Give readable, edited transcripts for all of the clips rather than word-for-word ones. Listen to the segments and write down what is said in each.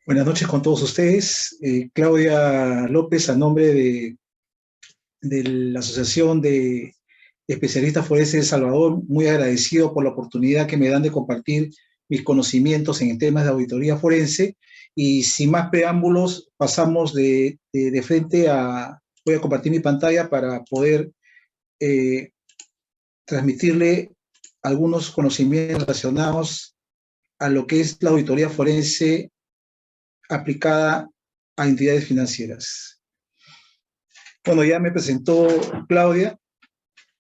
Buenas noches con todos ustedes. Claudia López, a nombre de la Asociación de Especialistas Forenses de El Salvador, muy agradecido por la oportunidad que me dan de compartir mis conocimientos en temas de auditoría forense. Y sin más preámbulos, pasamos de frente a... Voy a compartir mi pantalla para poder eh, transmitirle algunos conocimientos relacionados a lo que es la auditoría forense aplicada a entidades financieras. Bueno, ya me presentó Claudia.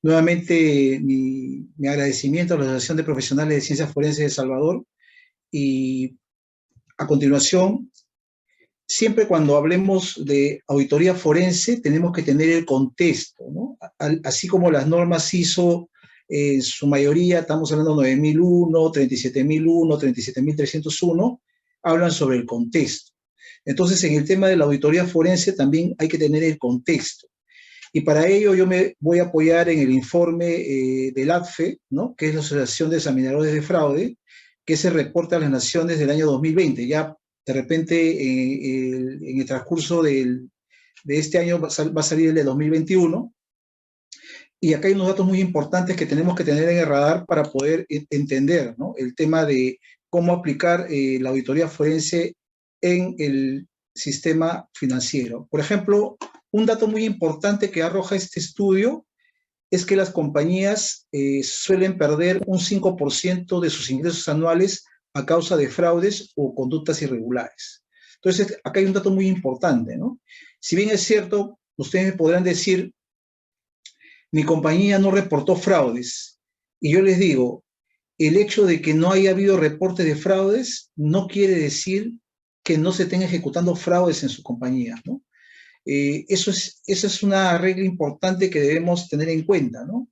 Nuevamente mi agradecimiento a la Asociación de Profesionales de Ciencias Forenses de El Salvador. Y a continuación, siempre cuando hablemos de auditoría forense, tenemos que tener el contexto, ¿no? Así como las normas ISO, en su mayoría, estamos hablando de 9001, 37001, 37301, hablan sobre el contexto. Entonces, en el tema de la auditoría forense también hay que tener el contexto. Y para ello yo me voy a apoyar en el informe del ADFE, ¿no? Que es la Asociación de Examinadores de Fraude, que se reporta a las Naciones del año 2020. Ya de repente en el transcurso de este año va a salir el de 2021. Y acá hay unos datos muy importantes que tenemos que tener en el radar para poder entender, ¿no? El tema de cómo aplicar la auditoría forense en el sistema financiero. Por ejemplo, un dato muy importante que arroja este estudio es que las compañías suelen perder un 5% de sus ingresos anuales a causa de fraudes o conductas irregulares. Entonces, acá hay un dato muy importante, ¿no? Si bien es cierto, ustedes me podrán decir, mi compañía no reportó fraudes, y yo les digo, el hecho de que no haya habido reporte de fraudes no quiere decir que no se estén ejecutando fraudes en su compañía, ¿no? Esa es una regla importante que debemos tener en cuenta, ¿no?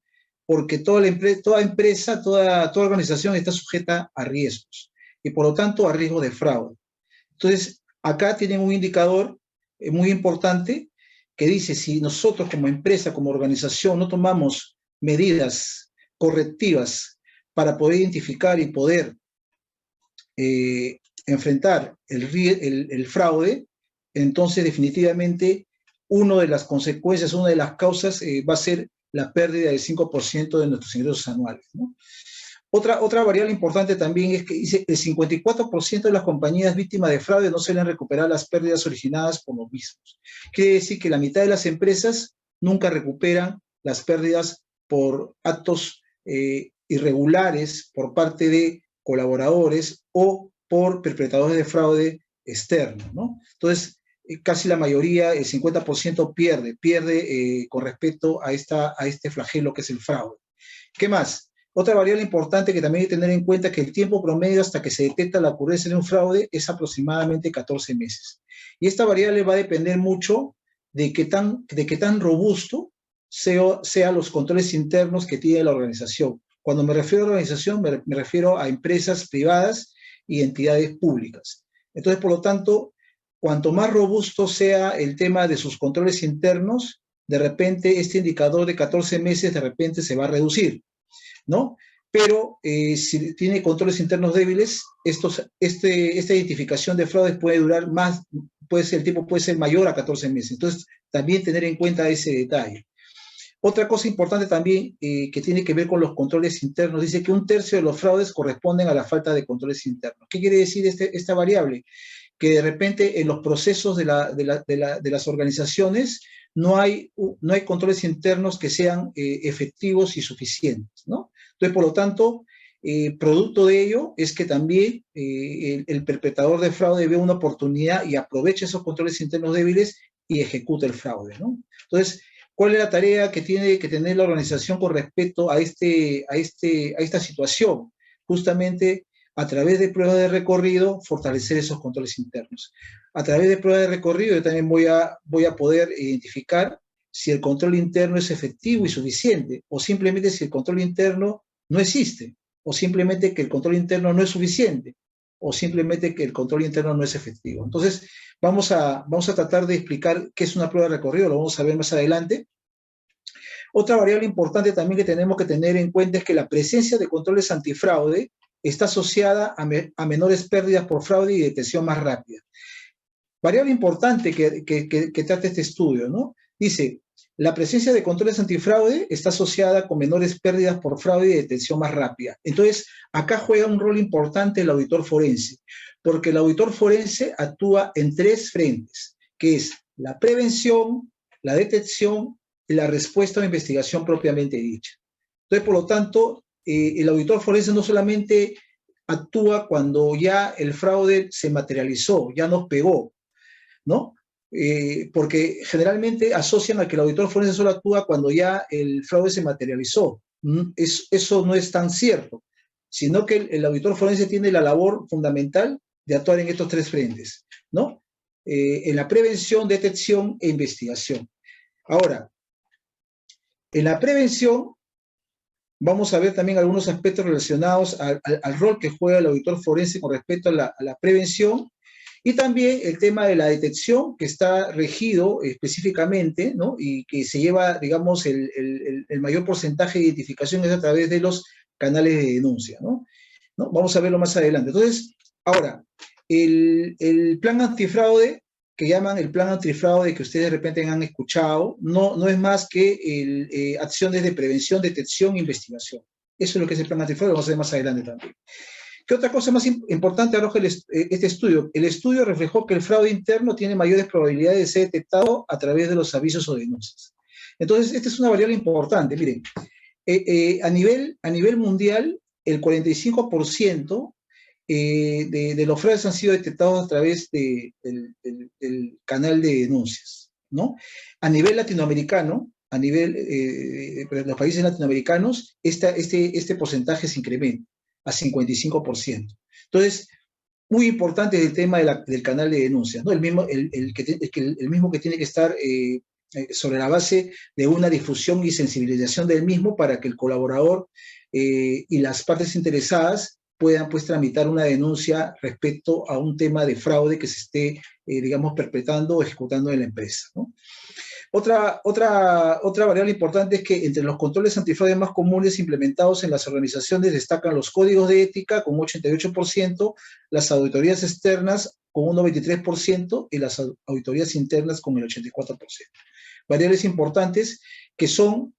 Porque toda empresa, toda organización está sujeta a riesgos y por lo tanto a riesgo de fraude. Entonces, acá tienen un indicador muy importante que dice, si nosotros como empresa, como organización, no tomamos medidas correctivas para poder identificar y poder enfrentar el fraude, entonces definitivamente una de las consecuencias, una de las causas va a ser la pérdida del 5% de nuestros ingresos anuales, ¿no? Otra variable importante también es que dice el 54% de las compañías víctimas de fraude no suelen recuperar las pérdidas originadas por los mismos. Quiere decir que la mitad de las empresas nunca recuperan las pérdidas por actos irregulares por parte de colaboradores o por perpetradores de fraude externo, ¿no? Entonces, casi la mayoría, el 50% pierde con respecto a este flagelo que es el fraude. ¿Qué más? Otra variable importante que también hay que tener en cuenta es que el tiempo promedio hasta que se detecta la ocurrencia de un fraude es aproximadamente 14 meses. Y esta variable va a depender mucho de qué tan robusto sean los controles internos que tiene la organización. Cuando me refiero a organización, me refiero a empresas privadas y entidades públicas. Entonces, por lo tanto, cuanto más robusto sea el tema de sus controles internos, de repente este indicador de 14 meses de repente se va a reducir, ¿no? Pero si tiene controles internos débiles, esta identificación de fraudes puede durar más, el tiempo puede ser mayor a 14 meses. Entonces, también tener en cuenta ese detalle. Otra cosa importante también que tiene que ver con los controles internos, dice que 1/3 de los fraudes corresponden a la falta de controles internos. ¿Qué quiere decir esta variable? Que de repente en los procesos de las organizaciones no hay controles internos que sean efectivos y suficientes, ¿no? Entonces, por lo tanto, producto de ello es que también el perpetrador de fraude ve una oportunidad y aprovecha esos controles internos débiles y ejecuta el fraude, ¿no? Entonces, ¿cuál es la tarea que tiene que tener la organización con respecto a esta situación? Justamente a través de pruebas de recorrido, fortalecer esos controles internos. A través de pruebas de recorrido, yo también voy a poder identificar si el control interno es efectivo y suficiente, o simplemente si el control interno no existe, o simplemente que el control interno no es suficiente, o simplemente que el control interno no es efectivo. Entonces, vamos a tratar de explicar qué es una prueba de recorrido, lo vamos a ver más adelante. Otra variable importante también que tenemos que tener en cuenta es que la presencia de controles antifraude está asociada a menores pérdidas por fraude y detección más rápida. Variable importante que trata este estudio, ¿no? Dice, la presencia de controles antifraude está asociada con menores pérdidas por fraude y detección más rápida. Entonces, acá juega un rol importante el auditor forense, porque el auditor forense actúa en tres frentes, que es la prevención, la detección y la respuesta a la investigación propiamente dicha. Entonces, por lo tanto, el auditor forense no solamente actúa cuando ya el fraude se materializó, ya nos pegó, ¿no? Porque generalmente asocian a que el auditor forense solo actúa cuando ya el fraude se materializó. Eso no es tan cierto, sino que el auditor forense tiene la labor fundamental de actuar en estos tres frentes, ¿no? En la prevención, detección e investigación. Ahora, en la prevención vamos a ver también algunos aspectos relacionados al rol que juega el auditor forense con respecto a la prevención. Y también el tema de la detección, que está regido específicamente, ¿no? Y que se lleva, digamos, el mayor porcentaje de identificación es a través de los canales de denuncia, ¿no? ¿No? Vamos a verlo más adelante. Entonces, ahora, el plan antifraude, que llaman el plan antifraude que ustedes de repente han escuchado, no es más que acciones de prevención, detección e investigación. Eso es lo que es el plan antifraude, vamos a ver más adelante también. ¿Qué otra cosa más importante arroja este estudio? El estudio reflejó que el fraude interno tiene mayores probabilidades de ser detectado a través de los avisos o denuncias. Entonces, esta es una variable importante. Miren, a nivel mundial, el 45% de los fraudes han sido detectados a través del canal de denuncias, ¿no? A nivel latinoamericano, a nivel de los países latinoamericanos, este porcentaje se incrementa a 55%. Entonces, muy importante es el tema del canal de denuncias, ¿no? El mismo que tiene que estar sobre la base de una difusión y sensibilización del mismo para que el colaborador y las partes interesadas puedan pues tramitar una denuncia respecto a un tema de fraude que se esté, digamos, perpetrando o ejecutando en la empresa, ¿no? Otra variable importante es que entre los controles antifraude más comunes implementados en las organizaciones destacan los códigos de ética con un 88%, las auditorías externas con un 93% y las auditorías internas con el 84%. Variables importantes que son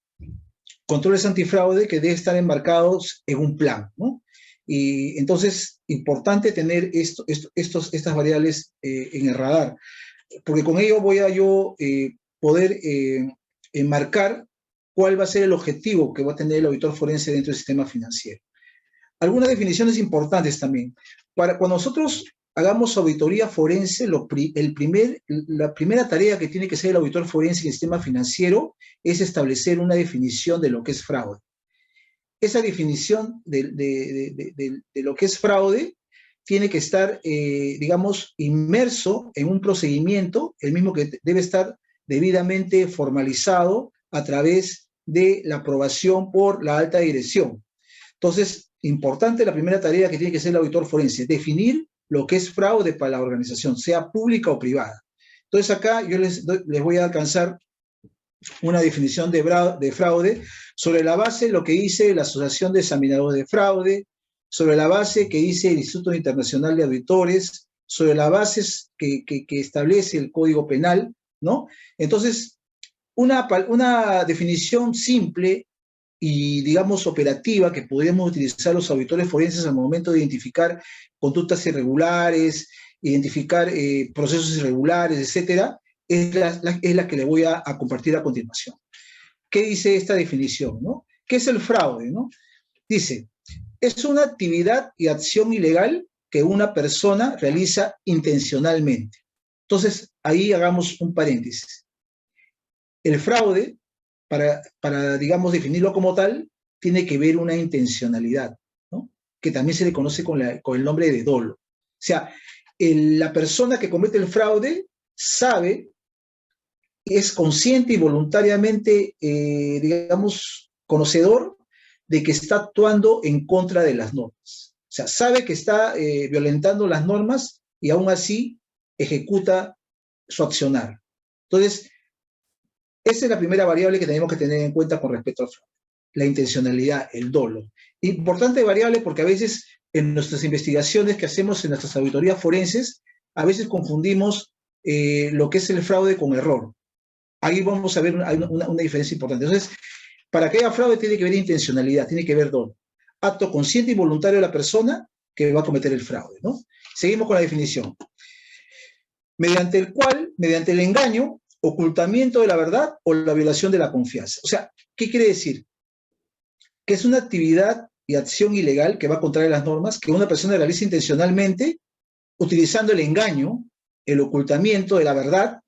controles antifraude que deben estar enmarcados en un plan, ¿no? Y entonces, importante tener estas variables en el radar, porque con ello voy a yo poder enmarcar cuál va a ser el objetivo que va a tener el auditor forense dentro del sistema financiero. Algunas definiciones importantes también. Cuando nosotros hagamos auditoría forense, la primera tarea que tiene que hacer el auditor forense en el sistema financiero es establecer una definición de lo que es fraude. Esa definición de lo que es fraude tiene que estar, digamos, inmerso en un procedimiento, el mismo que debe estar debidamente formalizado a través de la aprobación por la alta dirección. Entonces, importante la primera tarea que tiene que hacer el auditor forense, definir lo que es fraude para la organización, sea pública o privada. Entonces, acá yo les voy a alcanzar una definición de fraude sobre la base de lo que dice la Asociación de Examinadores de Fraude, sobre la base que dice el Instituto Internacional de Auditores, sobre las bases que establece el Código Penal, ¿no? Entonces, una definición simple y, digamos, operativa que podríamos utilizar los auditores forenses al momento de identificar conductas irregulares, identificar procesos irregulares, etcétera, es la que le voy a compartir a continuación. ¿Qué dice esta definición, no? ¿Qué es el fraude, no? Dice, es una actividad y acción ilegal que una persona realiza intencionalmente. Entonces, ahí hagamos un paréntesis. El fraude, digamos, definirlo como tal, tiene que ver una intencionalidad, ¿no? Que también se le conoce con el nombre de dolo. O sea, la persona que comete el fraude sabe, es consciente y voluntariamente, digamos, conocedor de que está actuando en contra de las normas. O sea, sabe que está violentando las normas y aún así ejecuta su accionar. Entonces, esa es la primera variable que tenemos que tener en cuenta con respecto al fraude. La intencionalidad, el dolo. Importante variable porque a veces en nuestras investigaciones que hacemos en nuestras auditorías forenses, a veces confundimos lo que es el fraude con error. Ahí vamos a ver una diferencia importante. Entonces, para que haya fraude tiene que haber intencionalidad, tiene que haber dolo. Acto consciente y voluntario de la persona que va a cometer el fraude, ¿no? Seguimos con la definición. Mediante el engaño, ocultamiento de la verdad o la violación de la confianza. O sea, ¿qué quiere decir? Que es una actividad y acción ilegal que va contra las normas que una persona realiza intencionalmente utilizando el engaño, el ocultamiento de la verdad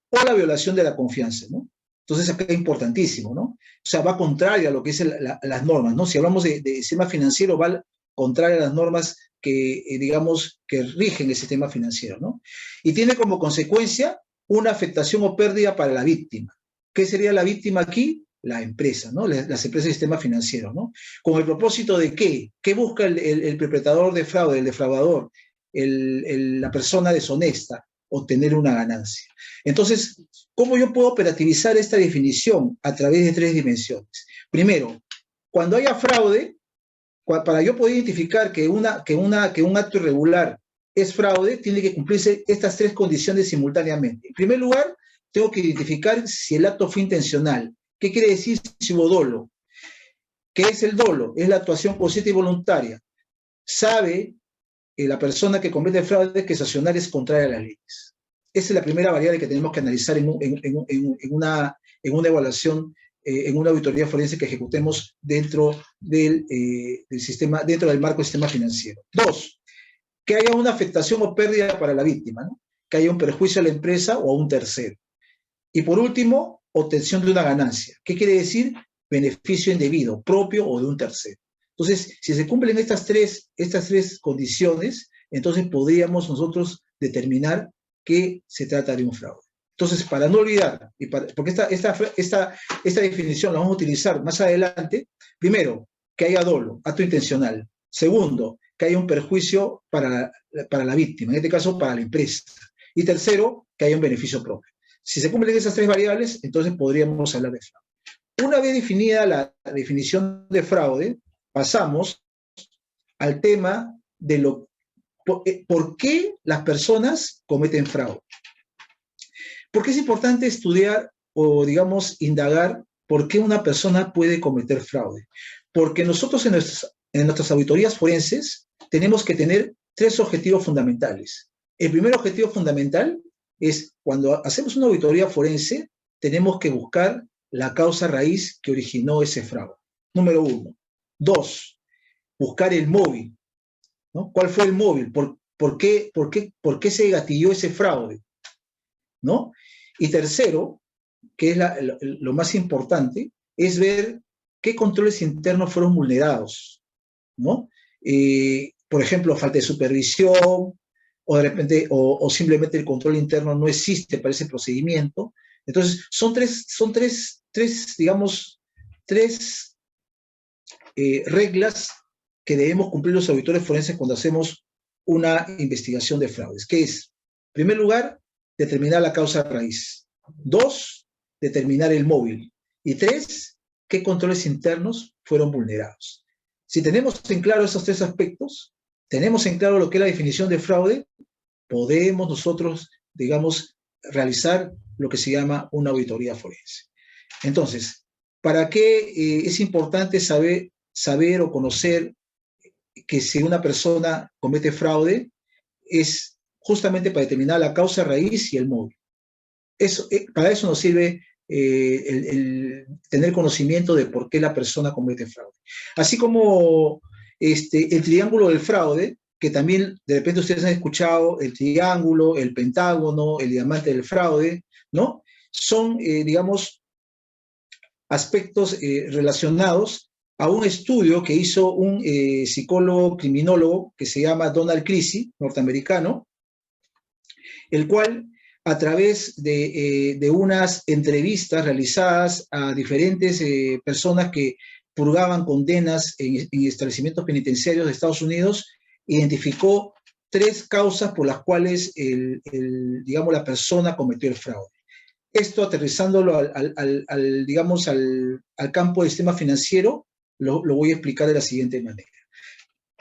o la violación de la confianza, ¿no? Entonces acá es importantísimo, ¿no? O sea, va contrario a lo que es las normas, ¿no? Si hablamos de sistema financiero, va contrario a las normas que, digamos, que rigen el sistema financiero, ¿no? Y tiene como consecuencia una afectación o pérdida para la víctima. ¿Qué sería la víctima aquí? La empresa, ¿no? Las empresas del sistema financiero, ¿no? Con el propósito de ¿qué? ¿Qué busca el perpetrador de fraude, el defraudador, la persona deshonesta? Obtener una ganancia. Entonces, ¿cómo yo puedo operativizar esta definición? A través de 3 dimensiones. Primero, cuando haya fraude, para yo poder identificar que un acto irregular es fraude, tiene que cumplirse estas 3 condiciones simultáneamente. En primer lugar, tengo que identificar si el acto fue intencional. ¿Qué quiere decir si hubo dolo? ¿Qué es el dolo? Es la actuación consciente y voluntaria. Sabe la persona que comete el fraude que sancionar es contraria a las leyes. Esa es la primera variable que tenemos que analizar en una evaluación, en una auditoría forense que ejecutemos dentro del sistema, dentro del marco del sistema financiero. 2, que haya una afectación o pérdida para la víctima, ¿no? Que haya un perjuicio a la empresa o a un tercero. Y por último, obtención de una ganancia. ¿Qué quiere decir? Beneficio indebido, propio o de un tercero. Entonces, si se cumplen estas tres condiciones, entonces podríamos nosotros determinar que se trata de un fraude. Entonces, para no olvidar, porque esta definición la vamos a utilizar más adelante, primero, que haya dolo, acto intencional. Segundo, que haya un perjuicio para la víctima, en este caso para la empresa. Y tercero, que haya un beneficio propio. Si se cumplen esas 3 variables, entonces podríamos hablar de fraude. Una vez definida la definición de fraude, pasamos al tema de por qué las personas cometen fraude. ¿Por qué es importante estudiar o, digamos, indagar por qué una persona puede cometer fraude? Porque nosotros en nuestras auditorías forenses tenemos que tener 3 objetivos fundamentales. El primer objetivo fundamental es cuando hacemos una auditoría forense, tenemos que buscar la causa raíz que originó ese fraude. Número 1. 2, buscar el móvil, ¿no? ¿Cuál fue el móvil? ¿Por qué se gatilló ese fraude? ¿No? Y tercero, que es lo más importante, es ver qué controles internos fueron vulnerados, ¿no? Por ejemplo, falta de supervisión, o de repente, o simplemente el control interno no existe para ese procedimiento. Entonces, son tres digamos, reglas que debemos cumplir los auditores forenses cuando hacemos una investigación de fraudes, que es, en primer lugar, determinar la causa raíz. 2, determinar el móvil. Y 3, qué controles internos fueron vulnerados. Si tenemos en claro esos 3 aspectos, tenemos en claro lo que es la definición de fraude, podemos nosotros, digamos, realizar lo que se llama una auditoría forense. Entonces, ¿para qué es importante saber o conocer que si una persona comete fraude? Es justamente para determinar la causa raíz y el móvil. Para eso nos sirve el tener conocimiento de por qué la persona comete fraude. Así como el triángulo del fraude, que también de repente ustedes han escuchado el triángulo, el pentágono, el diamante del fraude, ¿no? Son, digamos, aspectos relacionados a un estudio que hizo un psicólogo criminólogo que se llama Donald Creasy, norteamericano, el cual a través de unas entrevistas realizadas a diferentes personas que purgaban condenas en establecimientos penitenciarios de Estados Unidos, identificó 3 causas por las cuales, digamos, la persona cometió el fraude. Esto aterrizándolo al campo del sistema financiero, lo voy a explicar de la siguiente manera.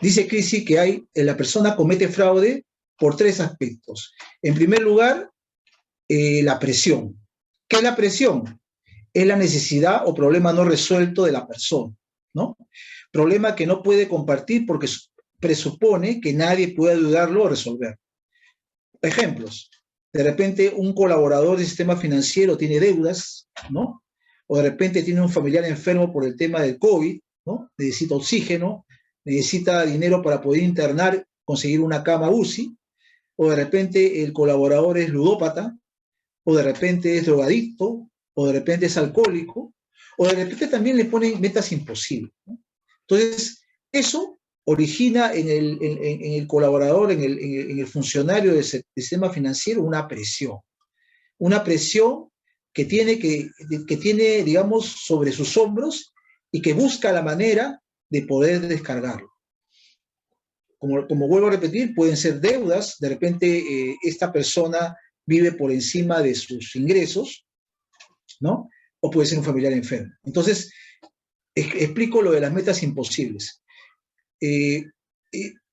Dice Crisi que la persona comete fraude por tres aspectos. En primer lugar, la presión. ¿Qué es la presión? Es la necesidad o problema no resuelto de la persona, ¿no? Problema que no puede compartir porque presupone que nadie puede ayudarlo a resolver. Ejemplos. De repente un colaborador del sistema financiero tiene deudas, ¿no? O de repente tiene un familiar enfermo por el tema del COVID, ¿no? Necesita oxígeno, necesita dinero para poder internar, conseguir una cama UCI, o de repente el colaborador es ludópata, o de repente es drogadicto, o de repente es alcohólico, o de repente también le ponen metas imposibles, ¿no? Entonces, eso origina en el colaborador, en el funcionario del sistema financiero, una presión que tiene, digamos, sobre sus hombros y que busca la manera de poder descargarlo. Como vuelvo a repetir, pueden ser deudas, de repente esta persona vive por encima de sus ingresos, ¿no? O puede ser un familiar enfermo. Entonces, explico lo de las metas imposibles.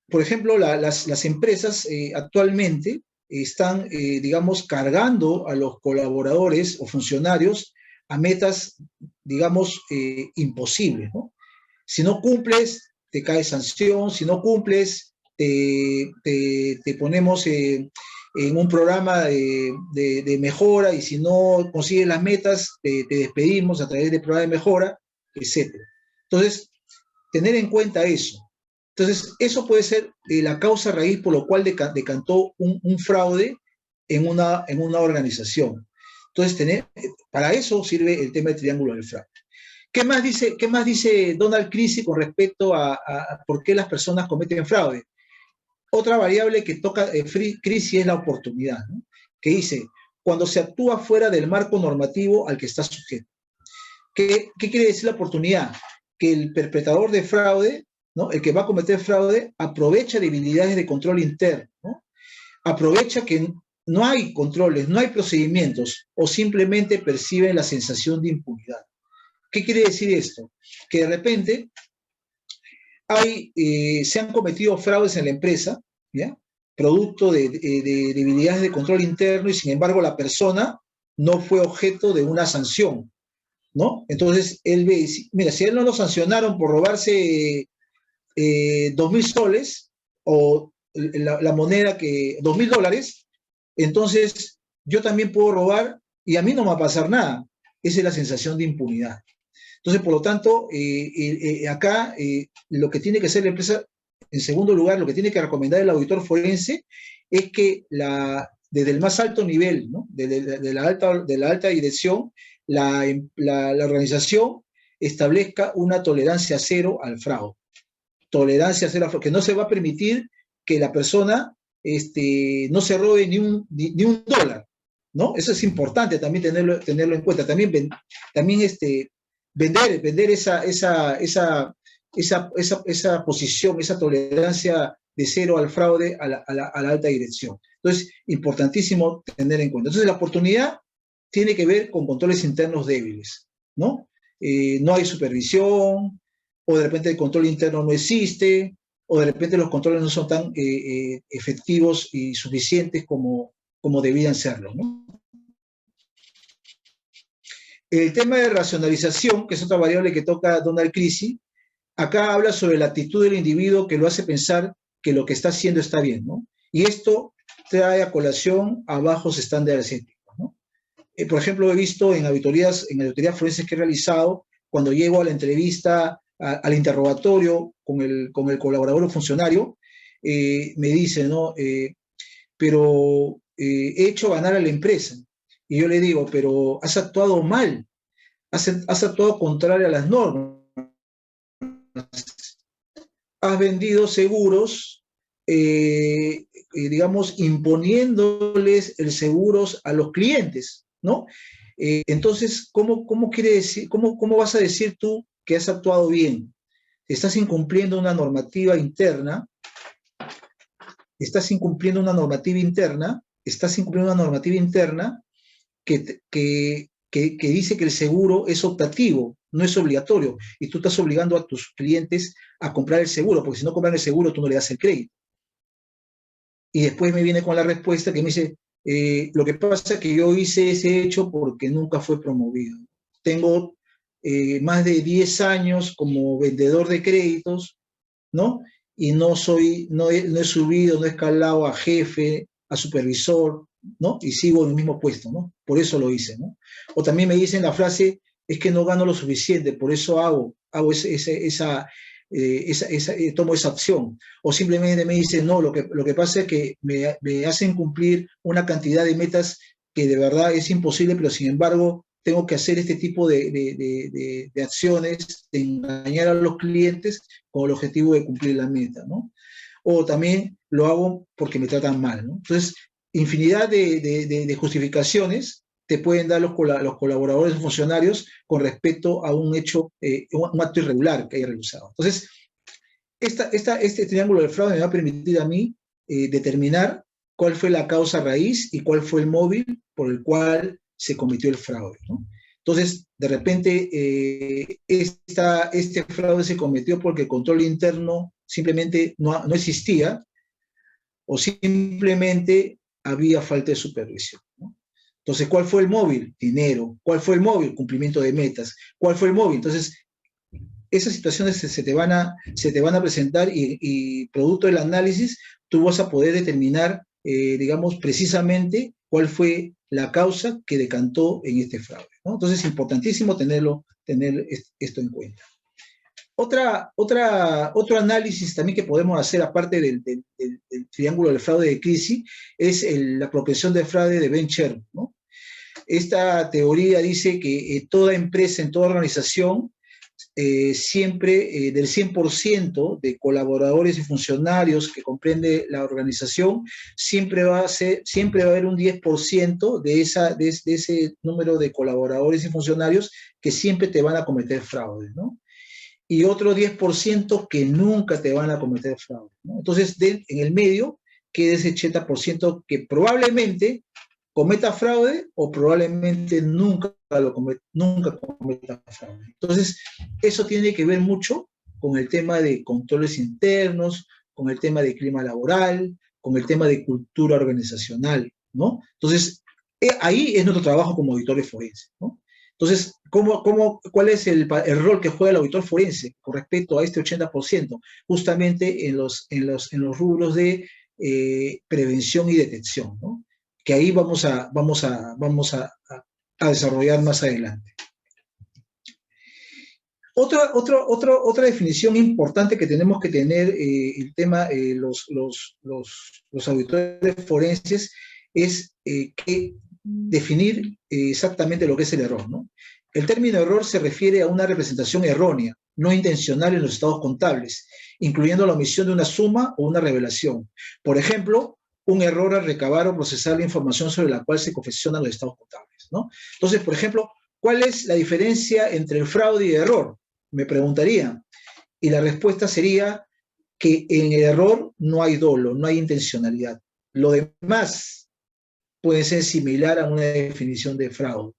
Por ejemplo, las empresas actualmente están, digamos, cargando a los colaboradores o funcionarios a metas, digamos, imposibles, ¿no? Si no cumples, te cae sanción; si no cumples, te ponemos en un programa de mejora, y si no consigues las metas, te despedimos a través del programa de mejora, etc. Entonces, tener en cuenta eso. Entonces, eso puede ser la causa raíz por lo cual decantó un fraude en una organización. Entonces, para eso sirve el tema del triángulo del fraude. ¿Qué más dice Donald Crisi con respecto a por qué las personas cometen fraude? Otra variable que toca Crisi es la oportunidad, ¿no? Que dice, cuando se actúa fuera del marco normativo al que está sujeto. ¿Qué quiere decir la oportunidad? Que el perpetrador de fraude, ¿no? El que va a cometer fraude, aprovecha debilidades de control interno, ¿no? Aprovecha que no hay controles, no hay procedimientos, o simplemente perciben la sensación de impunidad. ¿Qué quiere decir esto? Que de repente se han cometido fraudes en la empresa, ¿ya? Producto de debilidades de control interno, y sin embargo la persona no fue objeto de una sanción, ¿no? Entonces él ve, mira, si a él no lo sancionaron por robarse 2.000 soles, o la moneda que, $2.000, entonces yo también puedo robar y a mí no me va a pasar nada. Esa es la sensación de impunidad. Entonces, por lo tanto, acá lo que tiene que hacer la empresa, en segundo lugar, lo que tiene que recomendar el auditor forense es que desde el más alto nivel, ¿no? de la alta dirección, la organización establezca una tolerancia cero al fraude. Tolerancia cero al fraude, que no se va a permitir que la persona no se robe ni un dólar, ¿no? Eso es importante también tenerlo en cuenta. También vender esa posición, esa tolerancia de cero al fraude a la alta dirección. Entonces, importantísimo tener en cuenta. Entonces, la oportunidad tiene que ver con controles internos débiles, ¿no? No hay supervisión, o de repente el control interno no existe, o de repente los controles no son tan efectivos y suficientes como debían serlo, ¿no? El tema de racionalización, que es otra variable que toca Donald Crisi, acá habla sobre la actitud del individuo que lo hace pensar que lo que está haciendo está bien, ¿no? Y esto trae a colación a bajos estándares éticos, ¿no? Por ejemplo, he visto en auditorías forenses que he realizado, cuando llego a la entrevista, al interrogatorio con el colaborador o funcionario, me dicen, ¿no? Pero he hecho ganar a la empresa. Y yo le digo, pero has actuado mal, has actuado contrario a las normas, has vendido seguros, digamos, imponiéndoles el seguros a los clientes, ¿no? Entonces, ¿cómo vas a decir tú que has actuado bien? Estás incumpliendo una normativa interna, que dice que el seguro es optativo, no es obligatorio, y tú estás obligando a tus clientes a comprar el seguro, porque si no compran el seguro tú no le das el crédito. Y después me viene con la respuesta que me dice, lo que pasa es que yo hice ese hecho porque nunca fue promovido. Tengo más de 10 años como vendedor de créditos, ¿no? Y no he subido, no he escalado a jefe, a supervisor, ¿no? Y sigo en el mismo puesto, ¿no? Por eso lo hice, ¿no? O también me dicen la frase, es que no gano lo suficiente, por eso hago tomo esa opción. O simplemente me dicen, no, lo que pasa es que me hacen cumplir una cantidad de metas que de verdad es imposible, pero sin embargo tengo que hacer este tipo de acciones, de engañar a los clientes con el objetivo de cumplir la meta, ¿no? O también lo hago porque me tratan mal, ¿no? Entonces, infinidad de justificaciones te pueden dar los colaboradores o funcionarios con respecto a un hecho, un acto irregular que haya realizado. Entonces, este triángulo del fraude me va a permitir a mí determinar cuál fue la causa raíz y cuál fue el móvil por el cual se cometió el fraude, ¿no? Entonces, de repente, este fraude se cometió porque el control interno simplemente no existía, o simplemente había falta de supervisión, ¿no? Entonces, ¿cuál fue el móvil? Dinero. ¿Cuál fue el móvil? Cumplimiento de metas. ¿Cuál fue el móvil? Entonces, esas situaciones se te van a presentar y producto del análisis tú vas a poder determinar, digamos, precisamente cuál fue la causa que decantó en este fraude, ¿no? Entonces es importantísimo tener esto en cuenta. Otro análisis también que podemos hacer, aparte del triángulo del fraude de crisis, es la propensión de fraude de Ben Sherwood, ¿no? Esta teoría dice que toda empresa, en toda organización, siempre del 100% de colaboradores y funcionarios que comprende la organización, siempre va a haber un 10% de ese número de colaboradores y funcionarios que siempre te van a cometer fraude, ¿no? Y otro 10% que nunca te van a cometer fraude, ¿no? Entonces, en el medio queda ese 80% que probablemente cometa fraude o probablemente nunca cometa fraude. Entonces, eso tiene que ver mucho con el tema de controles internos, con el tema de clima laboral, con el tema de cultura organizacional, ¿no? Entonces, ahí es nuestro trabajo como auditores forenses, ¿no? Entonces, ¿cuál es el rol que juega el auditor forense con respecto a este 80%? Justamente en los rubros de prevención y detección, ¿no? Que ahí vamos a desarrollar más adelante. Otra definición importante que tenemos que tener, el tema, los auditores forenses, es que definir exactamente lo que es el error, ¿no? El término error se refiere a una representación errónea, no intencional en los estados contables, incluyendo la omisión de una suma o una revelación. Por ejemplo, un error al recabar o procesar la información sobre la cual se confeccionan los estados contables, ¿no? Entonces, por ejemplo, ¿cuál es la diferencia entre el fraude y el error? Me preguntaría. Y la respuesta sería que en el error no hay dolo, no hay intencionalidad. Lo demás puede ser similar a una definición de fraude,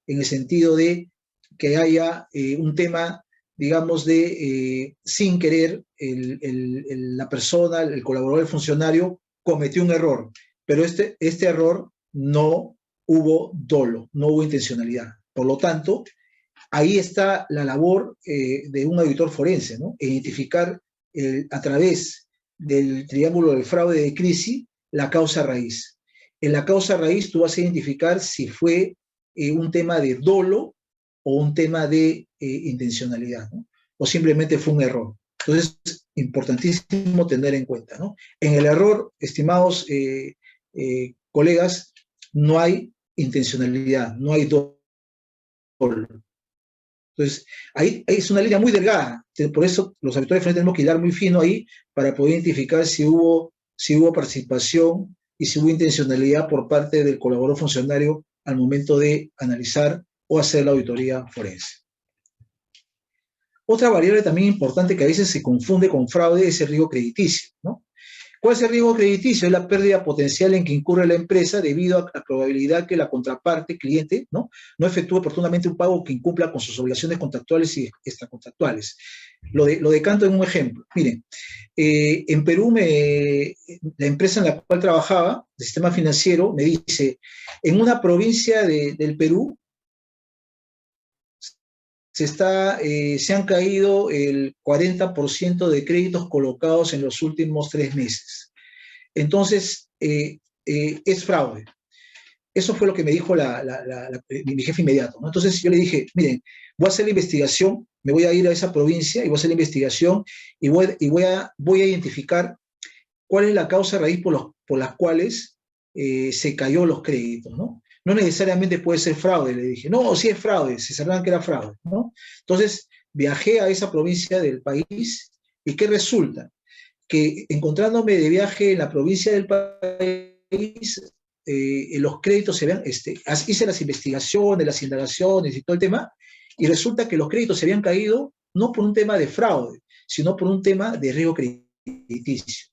en el sentido de que haya un tema, digamos, de sin querer la persona, el colaborador, el funcionario, cometió un error, pero este error no hubo dolo, no hubo intencionalidad. Por lo tanto, ahí está la labor de un auditor forense, ¿no? Identificar a través del triángulo del fraude de crisis la causa raíz. En la causa raíz tú vas a identificar si fue un tema de dolo o un tema de intencionalidad, ¿no? O simplemente fue un error. Entonces, es importantísimo tener en cuenta, ¿no? En el error, estimados colegas, no hay intencionalidad, no hay dolo. Entonces, ahí es una línea muy delgada. Por eso los auditores forenses tenemos que hilar muy fino ahí para poder identificar si hubo participación y si hubo intencionalidad por parte del colaborador funcionario al momento de analizar o hacer la auditoría forense. Otra variable también importante que a veces se confunde con fraude es el riesgo crediticio, ¿no? ¿Cuál es el riesgo crediticio? Es la pérdida potencial en que incurre la empresa debido a la probabilidad que la contraparte, cliente, no efectúe oportunamente un pago que incumpla con sus obligaciones contractuales y extracontractuales. Lo decanto en un ejemplo. Miren, en Perú, la empresa en la cual trabajaba, el sistema financiero, me dice, en una provincia del Perú, se han caído el 40% de créditos colocados en los últimos 3 meses. Entonces, es fraude. Eso fue lo que me dijo mi jefe inmediato, ¿no? Entonces yo le dije, miren, voy a hacer la investigación, me voy a ir a esa provincia y voy a hacer la investigación y voy a identificar cuál es la causa raíz por las cuales se cayó los créditos, ¿no? No necesariamente puede ser fraude, le dije. No, sí es fraude, se sabían que era fraude, ¿no? Entonces, viajé a esa provincia del país y ¿qué resulta? Que encontrándome de viaje en la provincia del país, los créditos se habían, hice las investigaciones, las indagaciones y todo el tema, y resulta que los créditos se habían caído no por un tema de fraude, sino por un tema de riesgo crediticio.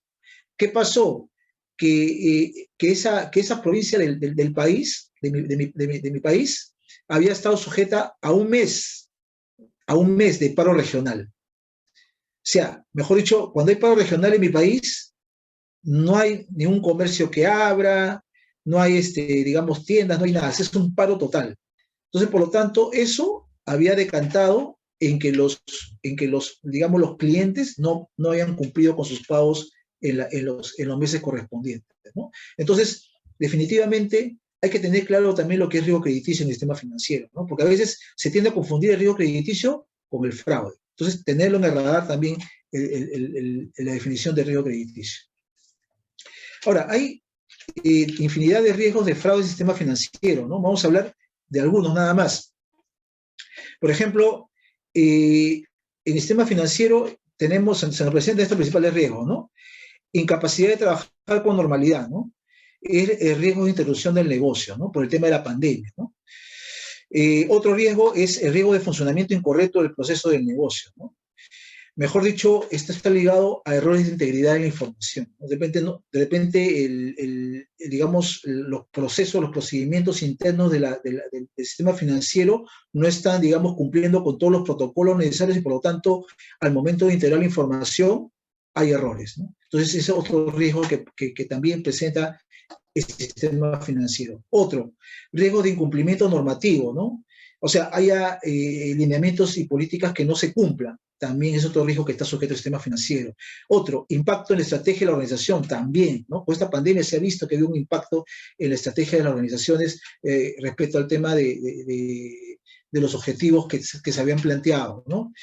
¿Qué pasó? Que esa provincia del país, de mi país, había estado sujeta a un mes de paro regional. O sea, mejor dicho, cuando hay paro regional en mi país, no hay ningún comercio que abra, no hay, digamos, tiendas, no hay nada, es un paro total. Entonces, por lo tanto, eso había decantado en que digamos, los clientes no habían cumplido con sus pagos en los meses correspondientes, ¿no? Entonces, definitivamente, hay que tener claro también lo que es riesgo crediticio en el sistema financiero, ¿no? Porque a veces se tiende a confundir el riesgo crediticio con el fraude. Entonces, tenerlo en el radar también la definición de riesgo crediticio. Ahora, hay infinidad de riesgos de fraude en el sistema financiero, ¿no? Vamos a hablar de algunos nada más. Por ejemplo, en el sistema financiero se nos presentan estos principales riesgos, ¿no? Incapacidad de trabajar con normalidad, ¿no? El riesgo de interrupción del negocio, ¿no? Por el tema de la pandemia, ¿no? Otro riesgo es el riesgo de funcionamiento incorrecto del proceso del negocio, ¿no? Mejor dicho, esto está ligado a errores de integridad en la información. De repente digamos, los procesos, los procedimientos internos del sistema financiero no están, digamos, cumpliendo con todos los protocolos necesarios y, por lo tanto, al momento de integrar la información, hay errores, ¿no? Entonces, ese es otro riesgo que también presenta el sistema financiero. Otro, riesgo de incumplimiento normativo, ¿no? O sea, haya lineamientos y políticas que no se cumplan. También es otro riesgo que está sujeto al sistema financiero. Otro, impacto en la estrategia de la organización, también, ¿no? Con esta pandemia se ha visto que había un impacto en la estrategia de las organizaciones respecto al tema de los objetivos que se habían planteado, ¿no?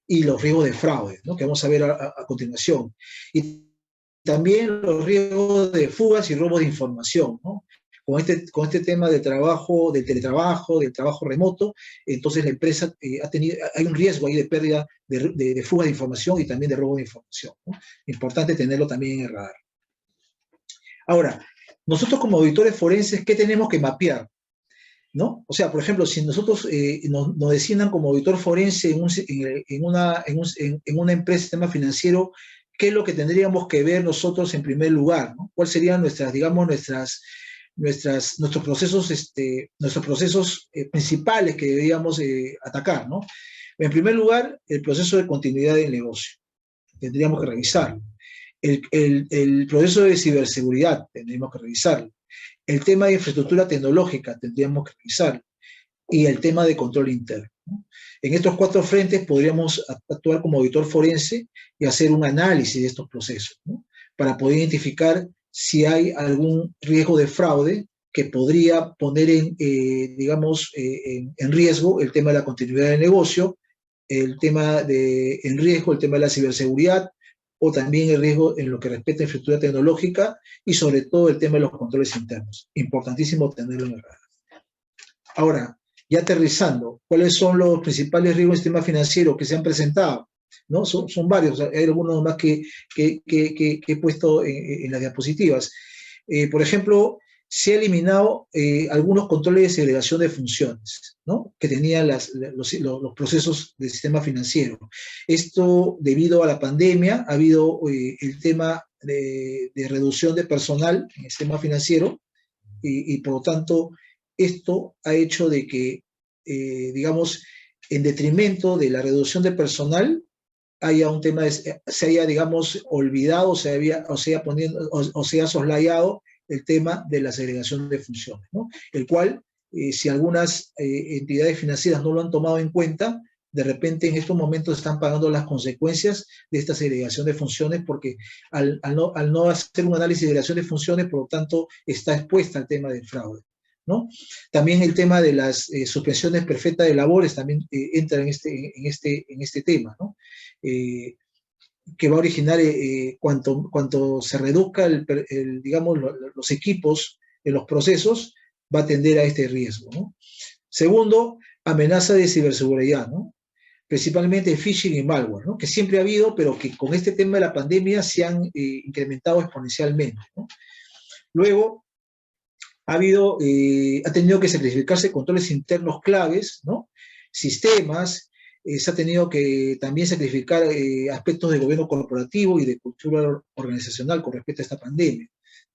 Y los riesgos de fraude, ¿no? Que vamos a ver a continuación. Y también los riesgos de fugas y robos de información, ¿no? Con este tema del trabajo, del teletrabajo, del trabajo remoto, entonces la empresa hay un riesgo ahí de pérdida, de fuga de información y también de robo de información, ¿no? Importante tenerlo también en el radar. Ahora, nosotros como auditores forenses, ¿qué tenemos que mapear? ¿No? O sea, por ejemplo, si nosotros nos designan como auditor forense en una empresa, sistema financiero, ¿qué es lo que tendríamos que ver nosotros en primer lugar, ¿no? ¿Cuáles serían nuestros procesos principales que deberíamos atacar, ¿no? En primer lugar, el proceso de continuidad del negocio. Tendríamos que revisarlo. El proceso de ciberseguridad, tendríamos que revisarlo. El tema de infraestructura tecnológica, tendríamos que revisarlo. Y el tema de control interno, ¿no? En estos 4 frentes podríamos actuar como auditor forense y hacer un análisis de estos procesos, ¿no? Para poder identificar si hay algún riesgo de fraude que podría poner en riesgo el tema de la continuidad del negocio, en riesgo el tema de la ciberseguridad, o también el riesgo en lo que respecta a infraestructura tecnológica y sobre todo el tema de los controles internos. Importantísimo tenerlo en el radar. Ahora, ya aterrizando, ¿cuáles son los principales riesgos del sistema financiero que se han presentado? ¿No? Son varios, hay algunos más que he puesto en las diapositivas. Por ejemplo, se ha eliminado algunos controles de segregación de funciones, ¿no? Que tenían los procesos del sistema financiero. Esto, debido a la pandemia, ha habido el tema de reducción de personal en el sistema financiero y por lo tanto, esto ha hecho de que, digamos, en detrimento de la reducción de personal, haya un tema, se haya, digamos, olvidado, o se haya soslayado el tema de la segregación de funciones, ¿no? El cual, si algunas entidades financieras no lo han tomado en cuenta, de repente en estos momentos están pagando las consecuencias de esta segregación de funciones porque al no hacer un análisis de segregación de funciones, por lo tanto, está expuesta al tema del fraude, ¿no? También el tema de las suspensiones perfectas de labores también entra en este tema, ¿no? Que va a originar cuanto se reduzca digamos, los equipos en los procesos, va a tender a este riesgo, ¿no? Segundo, amenaza de ciberseguridad, ¿no? Principalmente phishing y malware, ¿no? Que siempre ha habido, pero que con este tema de la pandemia se han incrementado exponencialmente, ¿no? Luego, ha tenido que sacrificarse controles internos claves, ¿no? Sistemas, se ha tenido que también sacrificar aspectos de gobierno corporativo y de cultura organizacional con respecto a esta pandemia,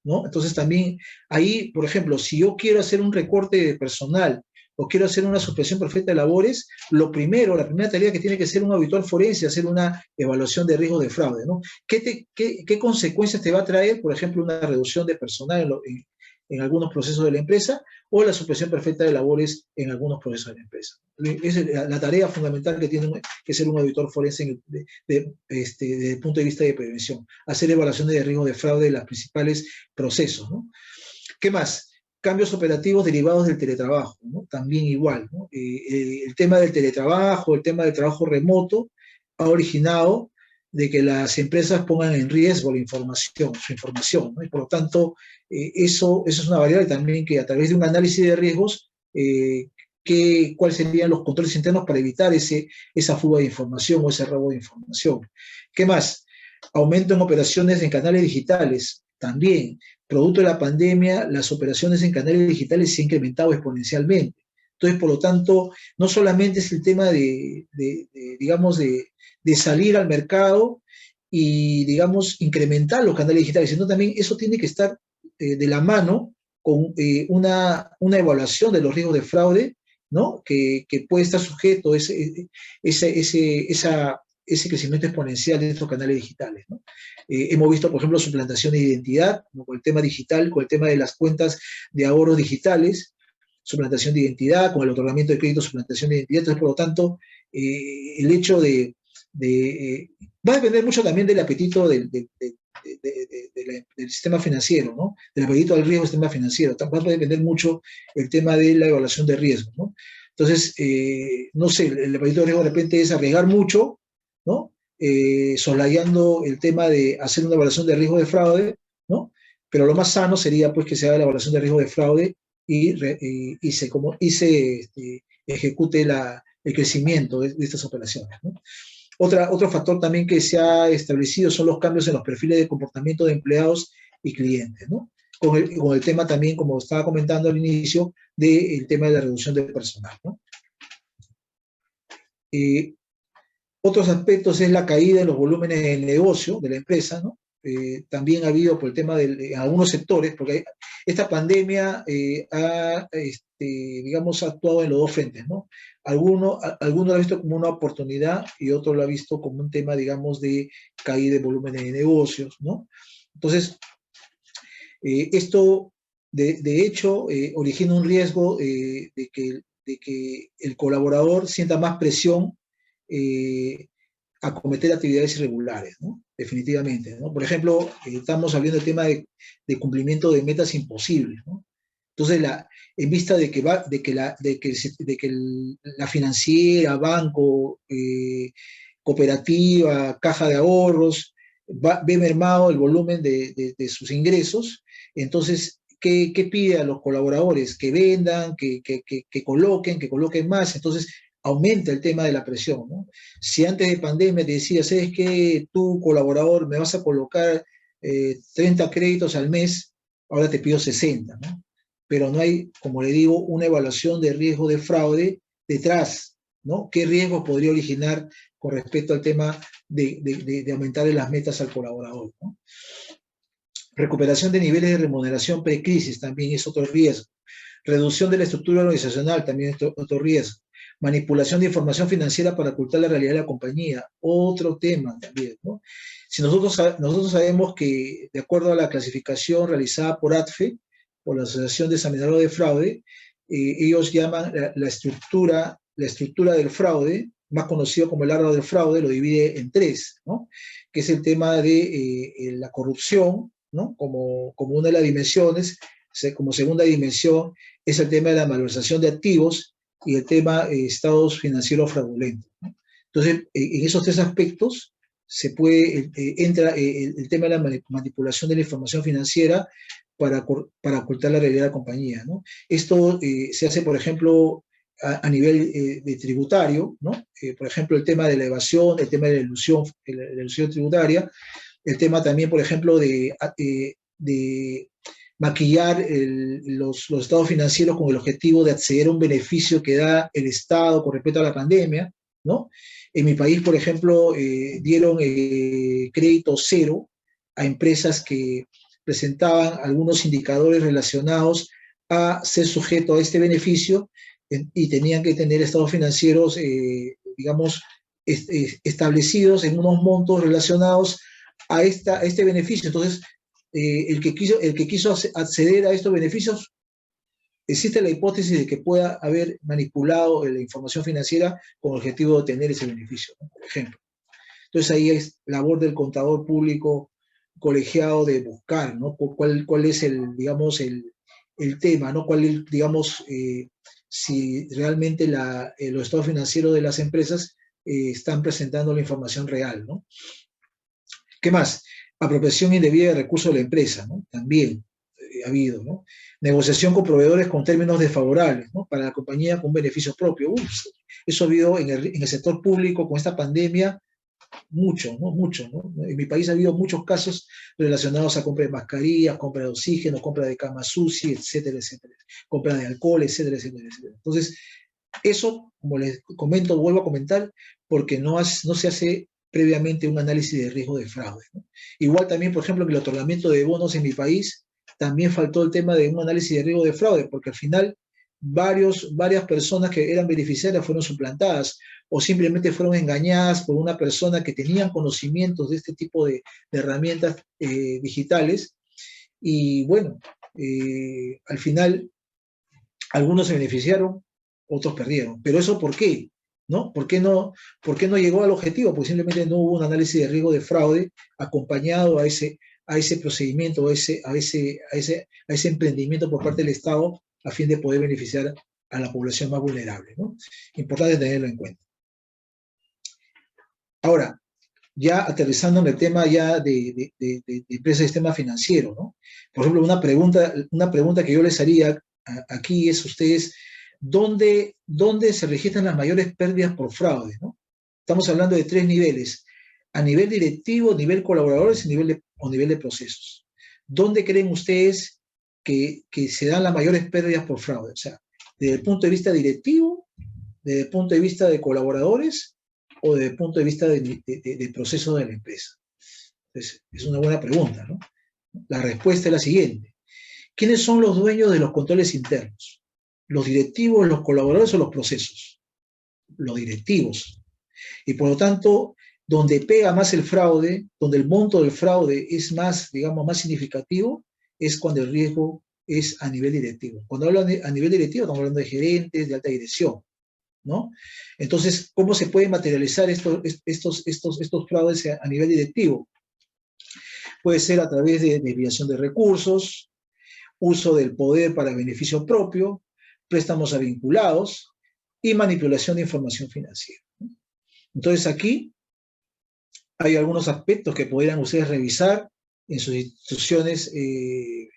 ¿no? Entonces también ahí, por ejemplo, si yo quiero hacer un recorte de personal o quiero hacer una suspensión perfecta de labores, la primera tarea que tiene que hacer un auditor forense, hacer una evaluación de riesgo de fraude, ¿no? ¿Qué consecuencias te va a traer, por ejemplo, una reducción de personal en algunos procesos de la empresa o la suspensión perfecta de labores en algunos procesos de la empresa? Esa es la tarea fundamental que tiene que ser un auditor forense desde el punto de vista de prevención, hacer evaluaciones de riesgo de fraude de los principales procesos, ¿no? ¿Qué más? Cambios operativos derivados del teletrabajo, ¿no? También igual, ¿no? El tema del teletrabajo, el tema del trabajo remoto ha originado de que las empresas pongan en riesgo su información, ¿no? Y por lo tanto, eso es una variable también que a través de un análisis de riesgos, cuáles serían los controles internos para evitar esa fuga de información o ese robo de información. ¿Qué más? Aumento en operaciones en canales digitales, también. Producto de la pandemia, las operaciones en canales digitales se han incrementado exponencialmente. Entonces, por lo tanto, no solamente es el tema digamos, de salir al mercado y, digamos, incrementar los canales digitales, sino también eso tiene que estar de la mano con una evaluación de los riesgos de fraude, ¿no? Que puede estar sujeto a ese crecimiento exponencial de estos canales digitales, ¿no? Hemos visto, por ejemplo, suplantación de identidad, ¿no? Con el tema digital, con el tema de las cuentas de ahorros digitales, suplantación de identidad, con el otorgamiento de crédito, suplantación de identidad. Entonces, por lo tanto, el hecho va a depender mucho también del apetito del sistema financiero, ¿no? Del apetito al riesgo del sistema financiero. Va a depender mucho el tema de la evaluación de riesgo, ¿no? Entonces, no sé, el apetito de riesgo de repente es arriesgar mucho, ¿no? Soslayando el tema de hacer una evaluación de riesgo de fraude, ¿no? Pero lo más sano sería pues que se haga la evaluación de riesgo de fraude y se ejecute el crecimiento de estas operaciones, ¿no? Otro factor también que se ha establecido son los cambios en los perfiles de comportamiento de empleados y clientes, ¿no? Con el tema también, como estaba comentando al inicio, del tema de la reducción de personal, ¿no? Otros aspectos es la caída en los volúmenes de negocio de la empresa, ¿no? También ha habido por el tema de algunos sectores, porque esta pandemia digamos, ha actuado en los dos frentes, ¿no? Alguno lo ha visto como una oportunidad y otro lo ha visto como un tema, digamos, de caída de volúmenes de negocios, ¿no? Entonces, esto, de hecho, origina un riesgo de que el colaborador sienta más presión a cometer actividades irregulares, ¿no? Definitivamente, ¿no? Por ejemplo, estamos hablando del tema de cumplimiento de metas imposibles, ¿no? Entonces, en vista la financiera, banco, cooperativa, caja de ahorros, ve mermado el volumen de sus ingresos, entonces, ¿qué pide a los colaboradores? Que vendan, que coloquen más, entonces aumenta el tema de la presión, ¿no? Si antes de pandemia te decía, ¿sabes qué? Tú, colaborador, me vas a colocar 30 créditos al mes, ahora te pido 60, ¿no? Pero no hay, como le digo, una evaluación de riesgo de fraude detrás, ¿no? ¿Qué riesgo podría originar con respecto al tema de aumentarle las metas al colaborador, ¿no? Recuperación de niveles de remuneración precrisis también es otro riesgo. Reducción de la estructura organizacional también es otro riesgo. Manipulación de información financiera para ocultar la realidad de la compañía, otro tema también, ¿no? Si nosotros sabemos que, de acuerdo a la clasificación realizada por ADFE, por la Asociación de Examinadores de Fraude, ellos llaman la estructura del fraude, más conocido como el árbol del fraude, lo divide en tres, ¿no? Que es el tema de la corrupción, ¿no? Como una de las dimensiones, como segunda dimensión, es el tema de la malversación de activos y el tema estados financieros fraudulentos, ¿no? Entonces, en esos tres aspectos se puede, entra el tema de la manipulación de la información financiera para ocultar la realidad de la compañía, ¿no? Esto se hace, por ejemplo, a nivel de tributario, ¿no? Por ejemplo, el tema de la evasión, el tema de la ilusión tributaria, el tema también, por ejemplo, de maquillar los estados financieros con el objetivo de acceder a un beneficio que da el Estado con respecto a la pandemia, ¿no? En mi país, por ejemplo, dieron crédito cero a empresas que presentaban algunos indicadores relacionados a ser sujeto a este beneficio y tenían que tener estados financieros, digamos, establecidos en unos montos relacionados a este beneficio. Entonces, el que quiso acceder a estos beneficios, existe la hipótesis de que pueda haber manipulado la información financiera con el objetivo de obtener ese beneficio, ¿no? Por ejemplo. Entonces ahí es labor del contador público colegiado de buscar, ¿no? ¿Cuál es digamos, el tema, ¿no? Digamos, si realmente los estados financieros de las empresas están presentando la información real, ¿no? ¿Qué más? Apropiación indebida de recursos de la empresa, ¿no? También ha habido, ¿no? Negociación con proveedores con términos desfavorables, ¿no? Para la compañía con beneficio propio. Eso ha habido en el sector público con esta pandemia, mucho, ¿no? Mucho, ¿no? En mi país ha habido muchos casos relacionados a compra de mascarillas, compra de oxígeno, compra de camas UCI, etcétera, etcétera. Compra de alcohol, etcétera, etcétera, etcétera. Entonces, eso, como les comento, vuelvo a comentar, porque no se hace previamente un análisis de riesgo de fraude, ¿no? Igual también, por ejemplo, en el otorgamiento de bonos en mi país, también faltó el tema de un análisis de riesgo de fraude, porque al final varias personas que eran beneficiarias fueron suplantadas o simplemente fueron engañadas por una persona que tenían conocimientos de este tipo de herramientas digitales y bueno, al final algunos se beneficiaron, otros perdieron. Pero eso ¿por qué? ¿No? ¿Por qué no llegó al objetivo? Pues simplemente no hubo un análisis de riesgo de fraude acompañado a ese procedimiento, a ese emprendimiento por parte del Estado a fin de poder beneficiar a la población más vulnerable, ¿no? Importante tenerlo en cuenta. Ahora, ya aterrizando en el tema ya de empresa de sistema financiero, ¿no? Por ejemplo, una pregunta que yo les haría aquí es ustedes, ¿dónde se registran las mayores pérdidas por fraude, ¿no? Estamos hablando de tres niveles, a nivel directivo, nivel colaboradores y nivel de procesos. ¿Dónde creen ustedes que se dan las mayores pérdidas por fraude? O sea, desde el punto de vista directivo, desde el punto de vista de colaboradores o desde el punto de vista del proceso de la empresa. Entonces, es una buena pregunta, ¿no? La respuesta es la siguiente. ¿Quiénes son los dueños de los controles internos? ¿Los directivos, los colaboradores o los procesos? Los directivos. Y por lo tanto, donde pega más el fraude, donde el monto del fraude es más, digamos, más significativo, es cuando el riesgo es a nivel directivo. Cuando hablan a nivel directivo, estamos hablando de gerentes, de alta dirección, ¿no? Entonces, ¿cómo se pueden materializar estos fraudes a nivel directivo? Puede ser a través de desviación de recursos, uso del poder para beneficio propio, préstamos a vinculados y manipulación de información financiera. Entonces, aquí hay algunos aspectos que podrían ustedes revisar en sus instituciones de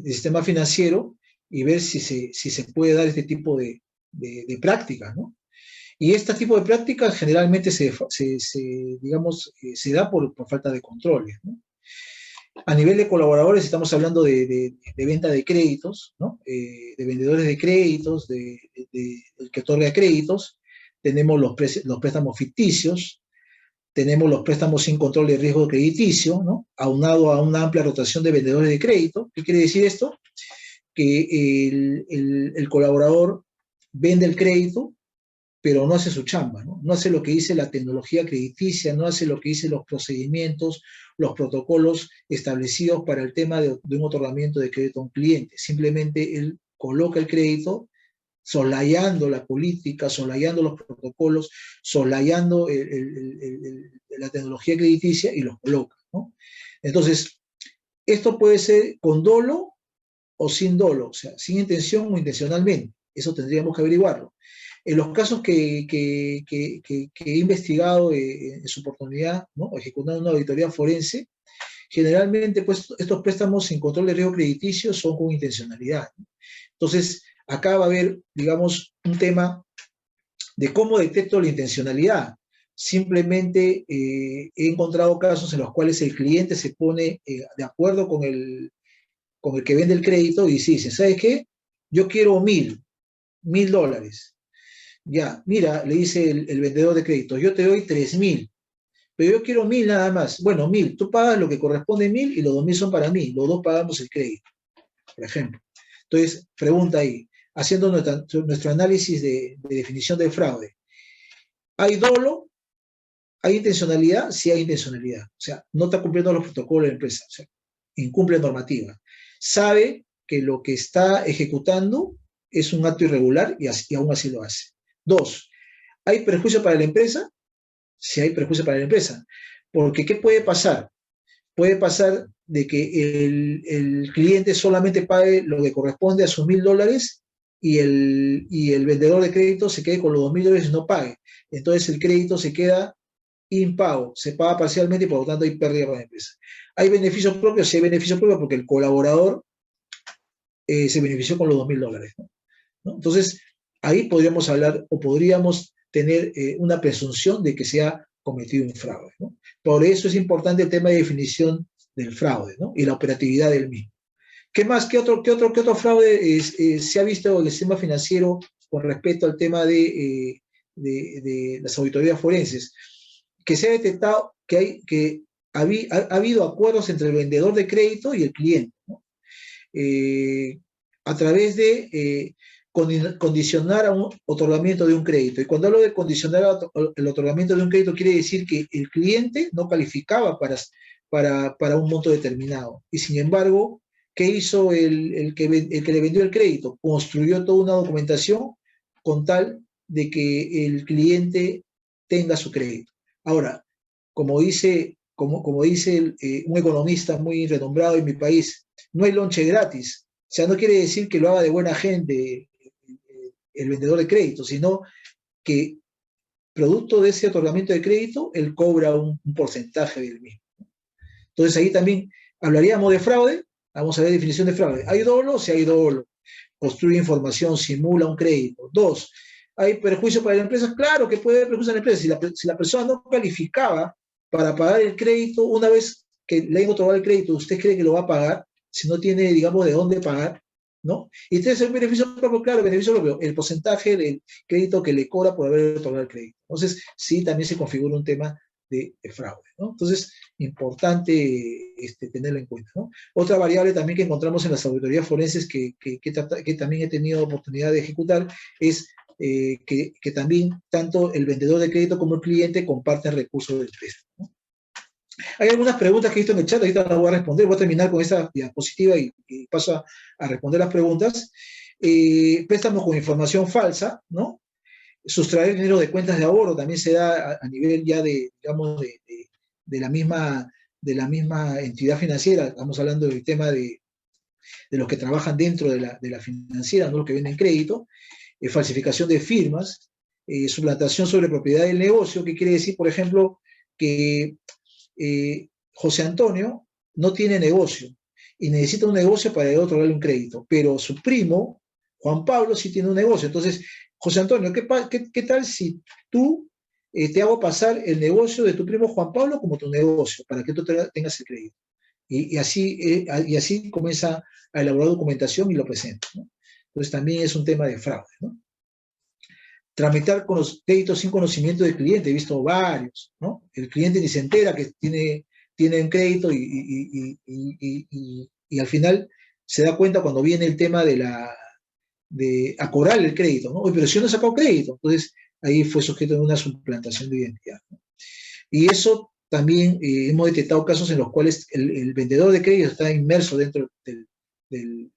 sistema financiero y ver si se puede dar este tipo de prácticas, ¿no? Y este tipo de prácticas generalmente digamos, se da por falta de controles, ¿no? A nivel de colaboradores estamos hablando de venta de créditos, ¿no? De vendedores de créditos, el que otorga créditos. Tenemos los préstamos ficticios, tenemos los préstamos sin control de riesgo crediticio, ¿no? Aunado a una amplia rotación de vendedores de crédito. ¿Qué quiere decir esto? Que el colaborador vende el crédito, pero no hace su chamba, ¿no? No hace lo que dice la tecnología crediticia, no hace lo que dicen los procedimientos, los protocolos establecidos para el tema de un otorgamiento de crédito a un cliente. Simplemente él coloca el crédito soslayando la política, soslayando los protocolos, soslayando la tecnología crediticia y los coloca, ¿no? Entonces, esto puede ser con dolo o sin dolo, o sea, sin intención o intencionalmente. Eso tendríamos que averiguarlo. En los casos que he investigado en su oportunidad, ¿no? Ejecutando una auditoría forense, generalmente pues, estos préstamos sin control de riesgo crediticio son con intencionalidad, ¿no? Entonces, acá va a haber, digamos, un tema de cómo detecto la intencionalidad. Simplemente he encontrado casos en los cuales el cliente se pone de acuerdo con el que vende el crédito y dice, ¿sabes qué? Yo quiero $1,000. Ya, mira, le dice el vendedor de crédito, yo te doy 3,000, pero yo quiero 1,000 nada más. Bueno, 1,000, tú pagas lo que corresponde 1,000 y los 2,000 son para mí, los dos pagamos el crédito, por ejemplo. Entonces, pregunta ahí, haciendo nuestro análisis de definición de fraude, ¿hay dolo? ¿Hay intencionalidad? Sí hay intencionalidad. O sea, no está cumpliendo los protocolos de la empresa, o sea, incumple normativa. Sabe que lo que está ejecutando es un acto irregular y aún así lo hace. Dos, ¿hay perjuicio para la empresa? Sí hay perjuicio para la empresa. Porque, ¿qué puede pasar? Puede pasar de que el cliente solamente pague lo que corresponde a sus $1,000 y el vendedor de crédito se quede con los $2,000 y no pague. Entonces el crédito se queda impago, se paga parcialmente y por lo tanto hay pérdida para la empresa. ¿Hay beneficios propios? Sí hay beneficios propios porque el colaborador se benefició con los $2,000, ¿no? ¿No? Entonces, ahí podríamos hablar o podríamos tener una presunción de que se ha cometido un fraude, ¿no? Por eso es importante el tema de definición del fraude, ¿no? Y la operatividad del mismo. ¿Qué más? ¿Qué otro fraude se ha visto en el sistema financiero con respecto al tema de las auditorías forenses? Que se ha detectado ha habido acuerdos entre el vendedor de crédito y el cliente, ¿no? A través de condicionar a un otorgamiento de un crédito. Y cuando hablo de condicionar el otorgamiento de un crédito, quiere decir que el cliente no calificaba para un monto determinado. Y sin embargo, ¿qué hizo el que le vendió el crédito? Construyó toda una documentación con tal de que el cliente tenga su crédito. Ahora, como dice un economista muy renombrado en mi país, no hay lonche gratis. O sea, no quiere decir que lo haga de buena gente el vendedor de crédito, sino que producto de ese otorgamiento de crédito, él cobra un porcentaje del mismo. Entonces ahí también hablaríamos de fraude. Vamos a ver definición de fraude. ¿Hay dolo? Si hay dolo. Construye información, simula un crédito. Dos, ¿hay perjuicio para la empresa? Claro que puede haber perjuicio para la empresa. Si la persona no calificaba para pagar el crédito, una vez que le hayan otorgado el crédito, ¿usted cree que lo va a pagar? Si no tiene, digamos, de dónde pagar, ¿no? Y entonces el beneficio propio, claro, el beneficio propio, el porcentaje del crédito que le cobra por haber otorgado el crédito. Entonces, sí, también se configura un tema de fraude, ¿no? Entonces, importante tenerlo en cuenta, ¿no? Otra variable también que encontramos en las auditorías forenses que también he tenido oportunidad de ejecutar es que también tanto el vendedor de crédito como el cliente comparten recursos del préstamo, ¿no? Hay algunas preguntas que he visto en el chat, ahorita las voy a responder, voy a terminar con esta diapositiva y paso a responder las preguntas. Préstamos con información falsa, ¿no? Sustraer dinero de cuentas de ahorro también se da a nivel ya digamos, de la misma entidad financiera. Estamos hablando del tema de los que trabajan dentro de la financiera, no los que venden crédito. Falsificación de firmas, suplantación sobre propiedad del negocio, que quiere decir, por ejemplo, que José Antonio no tiene negocio y necesita un negocio para otorgarle un crédito, pero su primo, Juan Pablo, sí tiene un negocio. Entonces, José Antonio, ¿qué tal si tú te hago pasar el negocio de tu primo Juan Pablo como tu negocio para que tú tengas el crédito? Y así comienza a elaborar documentación y lo presenta, ¿no? Entonces también es un tema de fraude, ¿no? Tramitar con los créditos sin conocimiento del cliente, he visto varios, ¿no? El cliente ni se entera que tiene un crédito y al final se da cuenta cuando viene el tema de a cobrar el crédito, ¿no? Oye, pero si yo no he sacado crédito, entonces ahí fue sujeto de una suplantación de identidad, ¿no? Y eso también hemos detectado casos en los cuales el vendedor de crédito está inmerso dentro del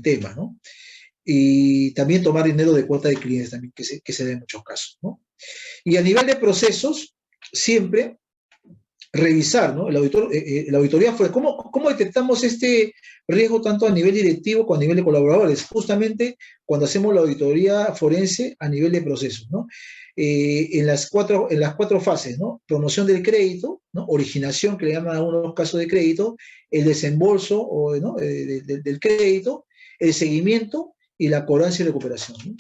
tema, ¿no? Y también tomar dinero de cuota de clientes también, que se da en muchos casos, ¿no? Y a nivel de procesos, siempre revisar, ¿no? La auditoría fue, ¿cómo detectamos este riesgo tanto a nivel directivo como a nivel de colaboradores? Justamente cuando hacemos la auditoría forense a nivel de procesos, ¿no? En las cuatro fases, ¿no? Promoción del crédito, ¿no? Originación, que le llaman a unos casos de crédito, el desembolso, ¿no? Del crédito, el seguimiento y la cobranza y recuperación, ¿no?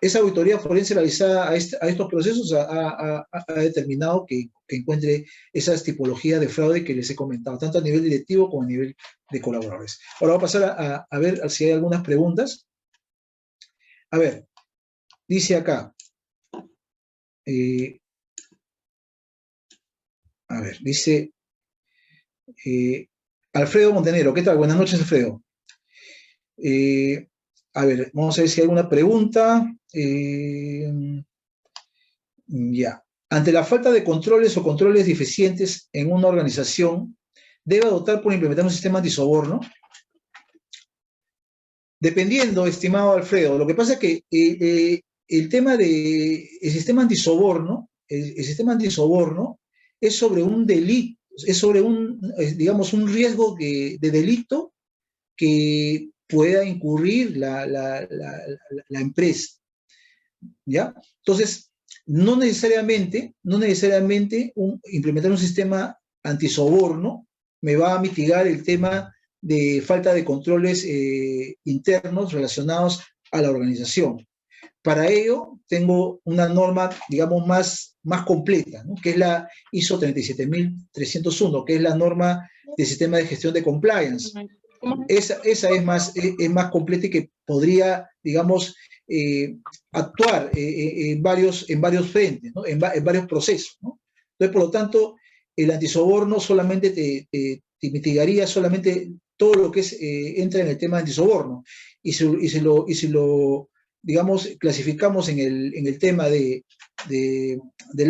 Esa auditoría forense realizada a estos procesos ha determinado que encuentre esas tipologías de fraude que les he comentado, tanto a nivel directivo como a nivel de colaboradores. Ahora voy a pasar a ver si hay algunas preguntas. A ver, dice acá, a ver, dice Alfredo Montenegro. ¿Qué tal? Buenas noches, Alfredo. A ver, vamos a ver si hay alguna pregunta. Ya. Ante la falta de controles o controles deficientes en una organización, ¿debe adoptar por implementar un sistema antisoborno? Dependiendo, estimado Alfredo. Lo que pasa es que el tema del sistema antisoborno, el sistema antisoborno es sobre un delito, es sobre digamos, un riesgo de delito que pueda incurrir la empresa, ¿ya? Entonces, no necesariamente implementar un sistema antisoborno me va a mitigar el tema de falta de controles internos relacionados a la organización. Para ello, tengo una norma, digamos, más completa, ¿no? Que es la ISO 37301, que es la norma del sistema de gestión de compliance. Esa es más completa y que podría, digamos, actuar en varios frentes, ¿no? En varios procesos, ¿no? Entonces, por lo tanto, el antisoborno solamente te mitigaría solamente todo lo que entra en el tema de antisoborno. Y si lo digamos, clasificamos en el tema del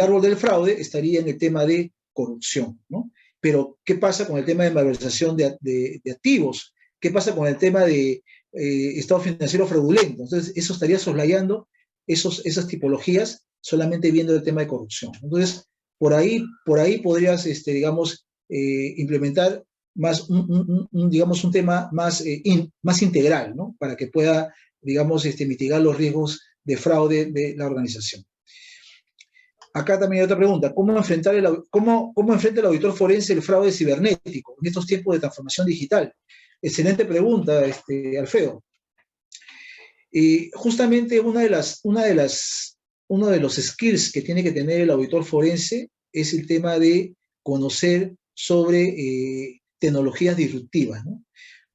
árbol del fraude, estaría en el tema de corrupción, ¿no? Pero, ¿qué pasa con el tema de malversación de activos? ¿Qué pasa con el tema de estado financiero fraudulento? Entonces, eso estaría soslayando esas tipologías solamente viendo el tema de corrupción. Entonces, por ahí podrías, digamos, implementar más digamos, un tema más integral, ¿no? Para que pueda, digamos, mitigar los riesgos de fraude de la organización. Acá también hay otra pregunta. ¿Cómo enfrenta el auditor forense el fraude cibernético en estos tiempos de transformación digital? Excelente pregunta, Alfredo. Justamente uno de los skills que tiene que tener el auditor forense es el tema de conocer sobre tecnologías disruptivas, ¿no?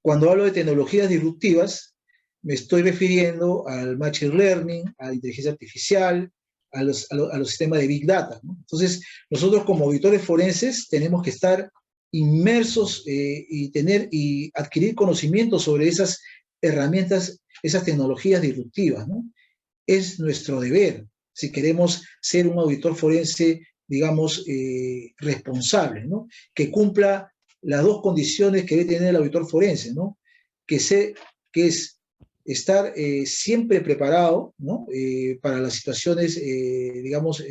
Cuando hablo de tecnologías disruptivas, me estoy refiriendo al machine learning, a la inteligencia artificial, a los sistemas de Big Data, ¿no? Entonces, nosotros como auditores forenses tenemos que estar inmersos y adquirir conocimiento sobre esas herramientas, esas tecnologías disruptivas, ¿no? Es nuestro deber, si queremos ser un auditor forense, digamos, responsable, ¿no? Que cumpla las dos condiciones que debe tener el auditor forense, ¿no? Que es estar siempre preparado, ¿no? Para las situaciones, digamos,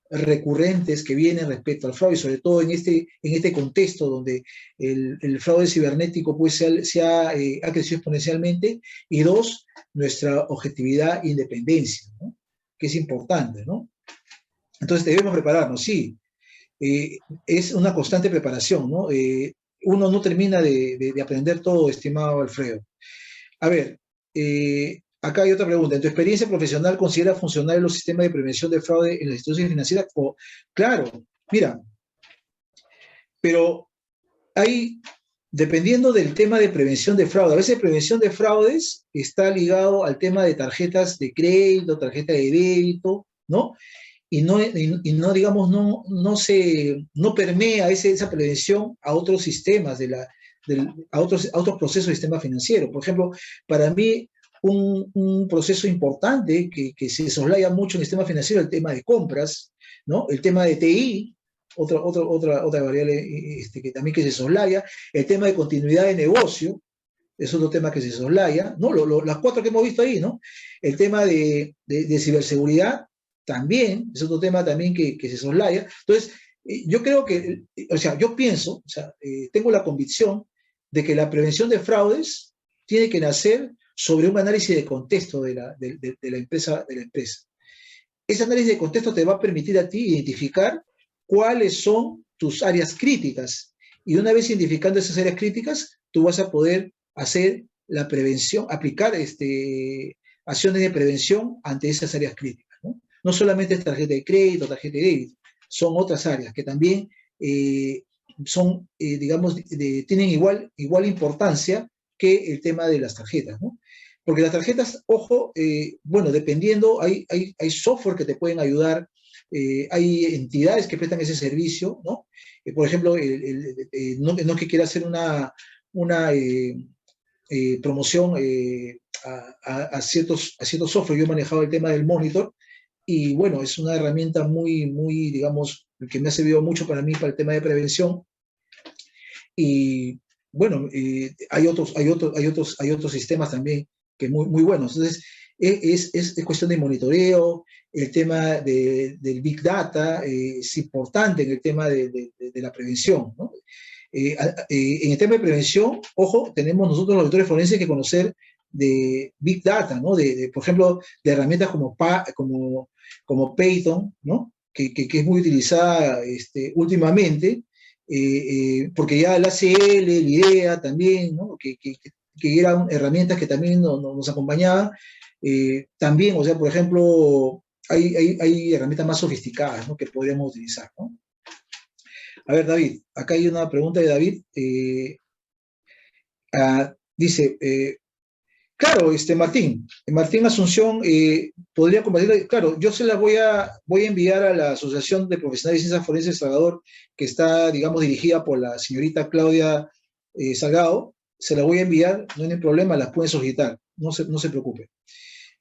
recurrentes que vienen respecto al fraude, y sobre todo en este contexto donde el fraude cibernético pues, ha crecido exponencialmente, y dos, nuestra objetividad e independencia, ¿no? Que es importante, ¿no? Entonces debemos prepararnos, sí. Es una constante preparación, ¿no? Uno no termina de aprender todo, estimado Alfredo. A ver, acá hay otra pregunta. ¿En tu experiencia profesional considera funcionar los sistemas de prevención de fraude en las instituciones financieras? Claro, mira, pero hay dependiendo del tema de prevención de fraude. A veces prevención de fraudes está ligado al tema de tarjetas de crédito, tarjeta de débito, ¿no? Y no digamos, no permea esa prevención a otros sistemas, a otros procesos del sistema financiero. Por ejemplo, para mí, un proceso importante que se soslaya mucho en el sistema financiero es el tema de compras, ¿no? El tema de TI, otra variable que también que se soslaya, el tema de continuidad de negocio, es otro tema que se soslaya, ¿no? Las cuatro que hemos visto ahí, ¿no? El tema de ciberseguridad también, es otro tema también que se soslaya. Entonces, yo creo que, o sea, yo pienso, o sea, tengo la convicción de que la prevención de fraudes tiene que nacer sobre un análisis de contexto de la empresa. Ese análisis de contexto te va a permitir a ti identificar cuáles son tus áreas críticas. Y una vez identificando esas áreas críticas, tú vas a poder hacer la prevención, aplicar acciones de prevención ante esas áreas críticas. No solamente es tarjeta de crédito, tarjeta de débito, son otras áreas que también digamos, tienen igual importancia que el tema de las tarjetas, ¿no? Porque las tarjetas, ojo, bueno, dependiendo, hay software que te pueden ayudar, hay entidades que prestan ese servicio, ¿no? Por ejemplo, no que quiera hacer una promoción a ciertos software. Yo he manejado el tema del Monitor y bueno, es una herramienta muy, digamos, que me ha servido mucho para mí para el tema de prevención. Y bueno, hay otros sistemas también que muy buenos. Entonces, es cuestión de monitoreo, el tema del Big Data es importante en el tema de la prevención, ¿no? En el tema de prevención, ojo, tenemos nosotros los auditores forenses que conocer de Big Data, ¿no? Por ejemplo, de herramientas como Python, ¿no? Que es muy utilizada últimamente, porque ya el ACL, el IDEA también, ¿no? Que eran herramientas que también nos acompañaban. También, o sea, por ejemplo, hay herramientas más sofisticadas, ¿no? Que podríamos utilizar, ¿no? A ver, David, acá hay una pregunta de David. Dice, claro, Martín Asunción podría compartir, claro, yo se la voy a enviar a la Asociación de Profesionales de Ciencias Forenses de Salvador, que está, digamos, dirigida por la señorita Claudia Salgado. Se la voy a enviar, no hay ningún problema, las pueden solicitar, no se preocupe.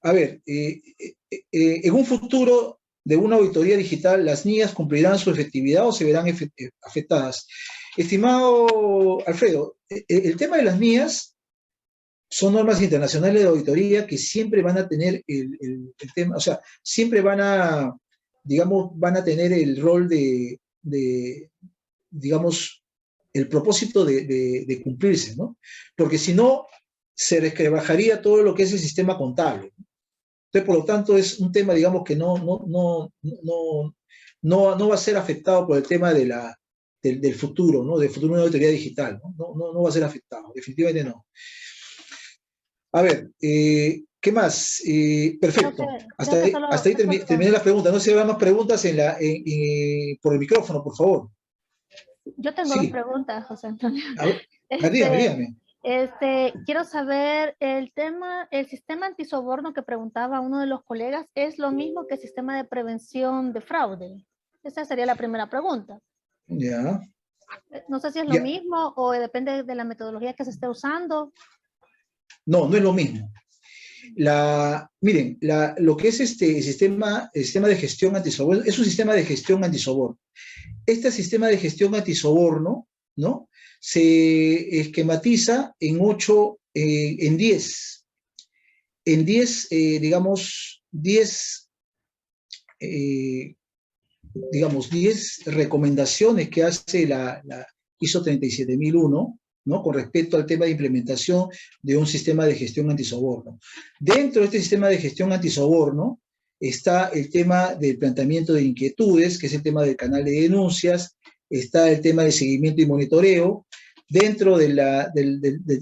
A ver, en un futuro de una auditoría digital, ¿las NIAs cumplirán su efectividad o se verán afectadas? Estimado Alfredo, el tema de las NIAs son normas internacionales de auditoría que siempre van a tener el tema, o sea, siempre digamos, van a tener el rol digamos, el propósito de cumplirse, ¿no? Porque si no, se resquebrajaría todo lo que es el sistema contable. Entonces, por lo tanto, es un tema, digamos, que no va a ser afectado por el tema del futuro, ¿no? Del futuro de una auditoría digital, ¿no? No va a ser afectado, definitivamente no. A ver, ¿qué más? Perfecto. Hasta ahí terminé las preguntas. No sé si habrá más preguntas por el micrófono, por favor. Yo tengo dos preguntas, José Antonio. A ver, dígame. Quiero saber, el sistema antisoborno que preguntaba uno de los colegas, ¿es lo mismo que el sistema de prevención de fraude? Esa sería la primera pregunta. Ya. No sé si es lo mismo o depende de la metodología que se esté usando. No es lo mismo. Miren, lo que es el sistema de gestión antisoborno, es un sistema de gestión antisoborno. Este sistema de gestión antisoborno, ¿no? Se esquematiza en 10, digamos, 10 recomendaciones que hace la ISO 37001, ¿no? Con respecto al tema de implementación de un sistema de gestión antisoborno. Dentro de este sistema de gestión antisoborno está el tema del planteamiento de inquietudes, que es el tema del canal de denuncias, está el tema de seguimiento y monitoreo. Dentro del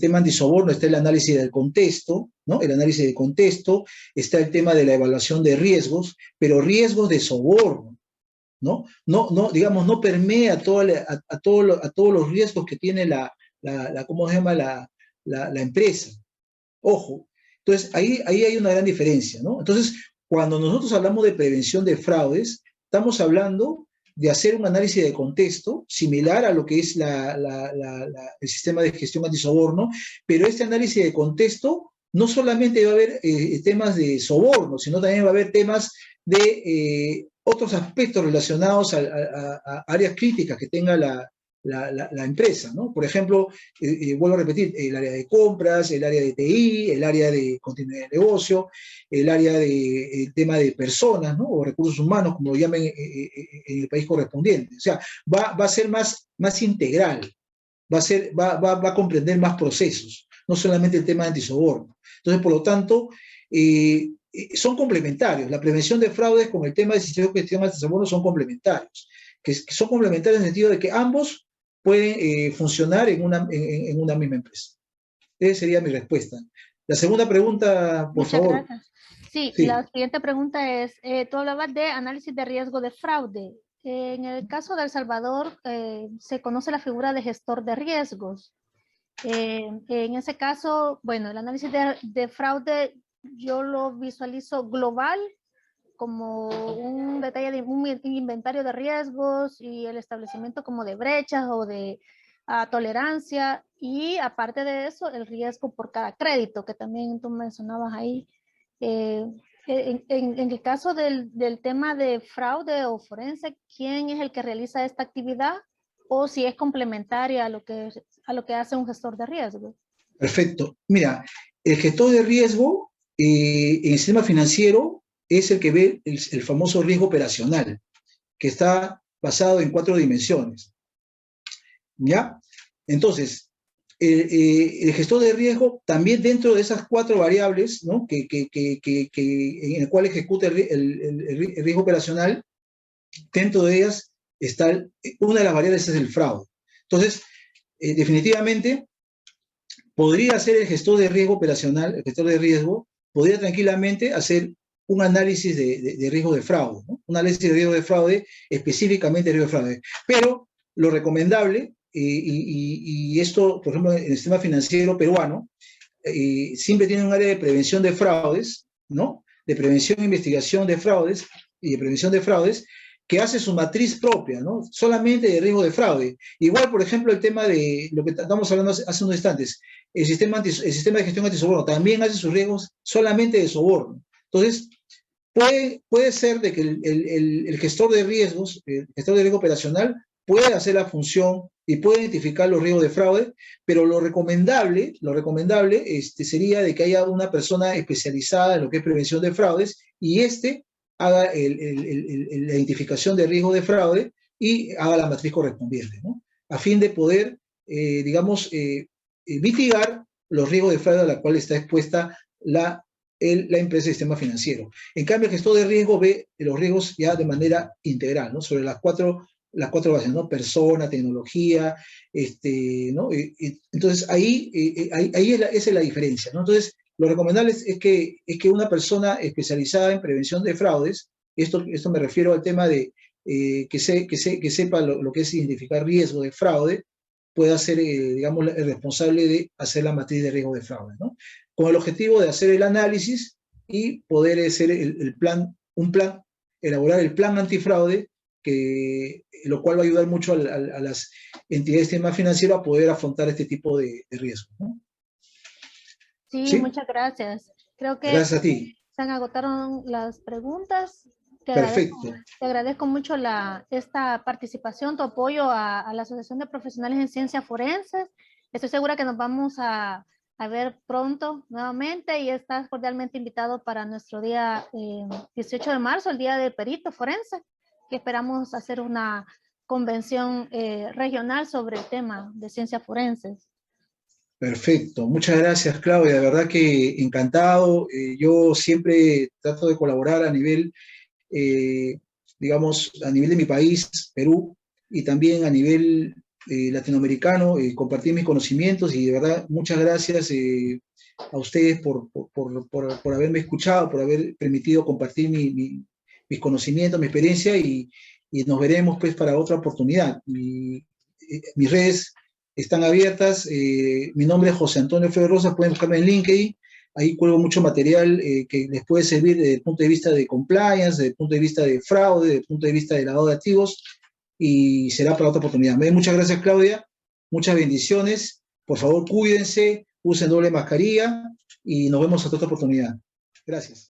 tema antisoborno está el análisis del contexto, ¿no? El análisis de contexto, está el tema de la evaluación de riesgos, pero riesgos de soborno, ¿no? Digamos, no permea a todos los riesgos que tiene la ¿cómo se llama? La empresa. Ojo. Entonces, ahí hay una gran diferencia, ¿no? Entonces, cuando nosotros hablamos de prevención de fraudes, estamos hablando de hacer un análisis de contexto similar a lo que es el sistema de gestión antisoborno, pero este análisis de contexto no solamente va a haber temas de soborno, sino también va a haber temas de otros aspectos relacionados a áreas críticas que tenga la empresa, ¿no? Por ejemplo, vuelvo a repetir, el área de compras, el área de TI, el área de continuidad de negocio, el tema de personas, ¿no? O recursos humanos, como lo llamen en el país correspondiente. O sea, va a ser más integral, va a comprender más procesos, no solamente el tema de antisoborno. Entonces, por lo tanto, son complementarios. La prevención de fraudes con el tema de sistema de gestión antisoborno son complementarios, que son complementarios en el sentido de que ambos pueden funcionar en una misma empresa. Esa sería mi respuesta. La segunda pregunta, por Muchas favor. Gracias. Sí, Sí, la siguiente pregunta es, tú hablabas de análisis de riesgo de fraude. En el caso de El Salvador, se conoce la figura de gestor de riesgos. En ese caso, bueno, el análisis de fraude yo lo visualizo global, como un detalle de un inventario de riesgos y el establecimiento como de brechas o de tolerancia, y aparte de eso el riesgo por cada crédito que también tú mencionabas ahí. Eh, en el caso del tema de fraude o forense, ¿quién es el que realiza esta actividad o si es complementaria a lo que hace un gestor de riesgo? perfecto. Mira, el gestor de riesgo en el sistema financiero es el que ve el famoso riesgo operacional, que está basado en 4 dimensiones. ¿Ya? Entonces, el gestor de riesgo también dentro de esas 4 variables, ¿no? En el cual ejecuta el riesgo operacional, dentro de ellas está una de las variables es el fraude. Entonces, definitivamente, podría ser el gestor de riesgo operacional, el gestor de riesgo, podría tranquilamente hacer un análisis de riesgo de fraude, ¿no? Un análisis de riesgo de fraude, específicamente de riesgo de fraude. Pero lo recomendable, y esto, por ejemplo, en el sistema financiero peruano, siempre tiene un área de prevención de fraudes, ¿no? De prevención e investigación de fraudes y de prevención de fraudes, que hace su matriz propia, ¿no? Solamente de riesgo de fraude. Igual, por ejemplo, el tema de lo que estamos hablando hace unos instantes, el sistema de gestión antisoborno también hace sus riesgos solamente de soborno. Entonces, puede ser de que el gestor de riesgos, el gestor de riesgo operacional, puede hacer la función y puede identificar los riesgos de fraude, pero lo recomendable sería de que haya una persona especializada en lo que es prevención de fraudes y haga la identificación de riesgo de fraude y haga la matriz correspondiente, ¿no? A fin de poder, digamos, mitigar los riesgos de fraude a la cual está expuesta la empresa del sistema financiero. En cambio, el gestor de riesgo ve los riesgos ya de manera integral, ¿no? Sobre las cuatro bases, ¿no? Persona, tecnología, ¿no? Entonces, esa es la diferencia, ¿no? Entonces, lo recomendable es que una persona especializada en prevención de fraudes, esto me refiero al tema de que sepa lo que es identificar riesgo de fraude, pueda ser, digamos, el responsable de hacer la matriz de riesgo de fraude, ¿no? Con el objetivo de hacer el análisis y poder hacer elaborar el plan antifraude, lo cual va a ayudar mucho a las entidades del sistema financiero a poder afrontar este tipo de riesgos, ¿no? Sí, ¿Sí? muchas gracias. Creo que Gracias a ti. se agotaron las preguntas. Perfecto. Te agradezco mucho esta participación, tu apoyo a la Asociación de Profesionales en Ciencias Forenses. Estoy segura que nos vamos a ver pronto nuevamente y estás cordialmente invitado para nuestro día 18 de marzo, el Día del Perito Forense, que esperamos hacer una convención regional sobre el tema de ciencias forenses. Perfecto, muchas gracias, Claudia. De verdad que encantado. Yo siempre trato de colaborar a nivel, digamos, a nivel de mi país, Perú, y también a nivel latinoamericano, compartir mis conocimientos y de verdad muchas gracias a ustedes por haberme escuchado, por haber permitido compartir mis conocimientos, mi experiencia y nos veremos pues para otra oportunidad. Mis redes están abiertas. Mi nombre es José Antonio Flores Rosas, pueden buscarme en LinkedIn. Ahí cuelgo mucho material que les puede servir desde el punto de vista de compliance, desde el punto de vista de fraude, desde el punto de vista de lavado de activos, y será para otra oportunidad. Muchas gracias, Claudia. Muchas bendiciones. Por favor, cuídense, usen doble mascarilla y nos vemos hasta otra oportunidad. Gracias.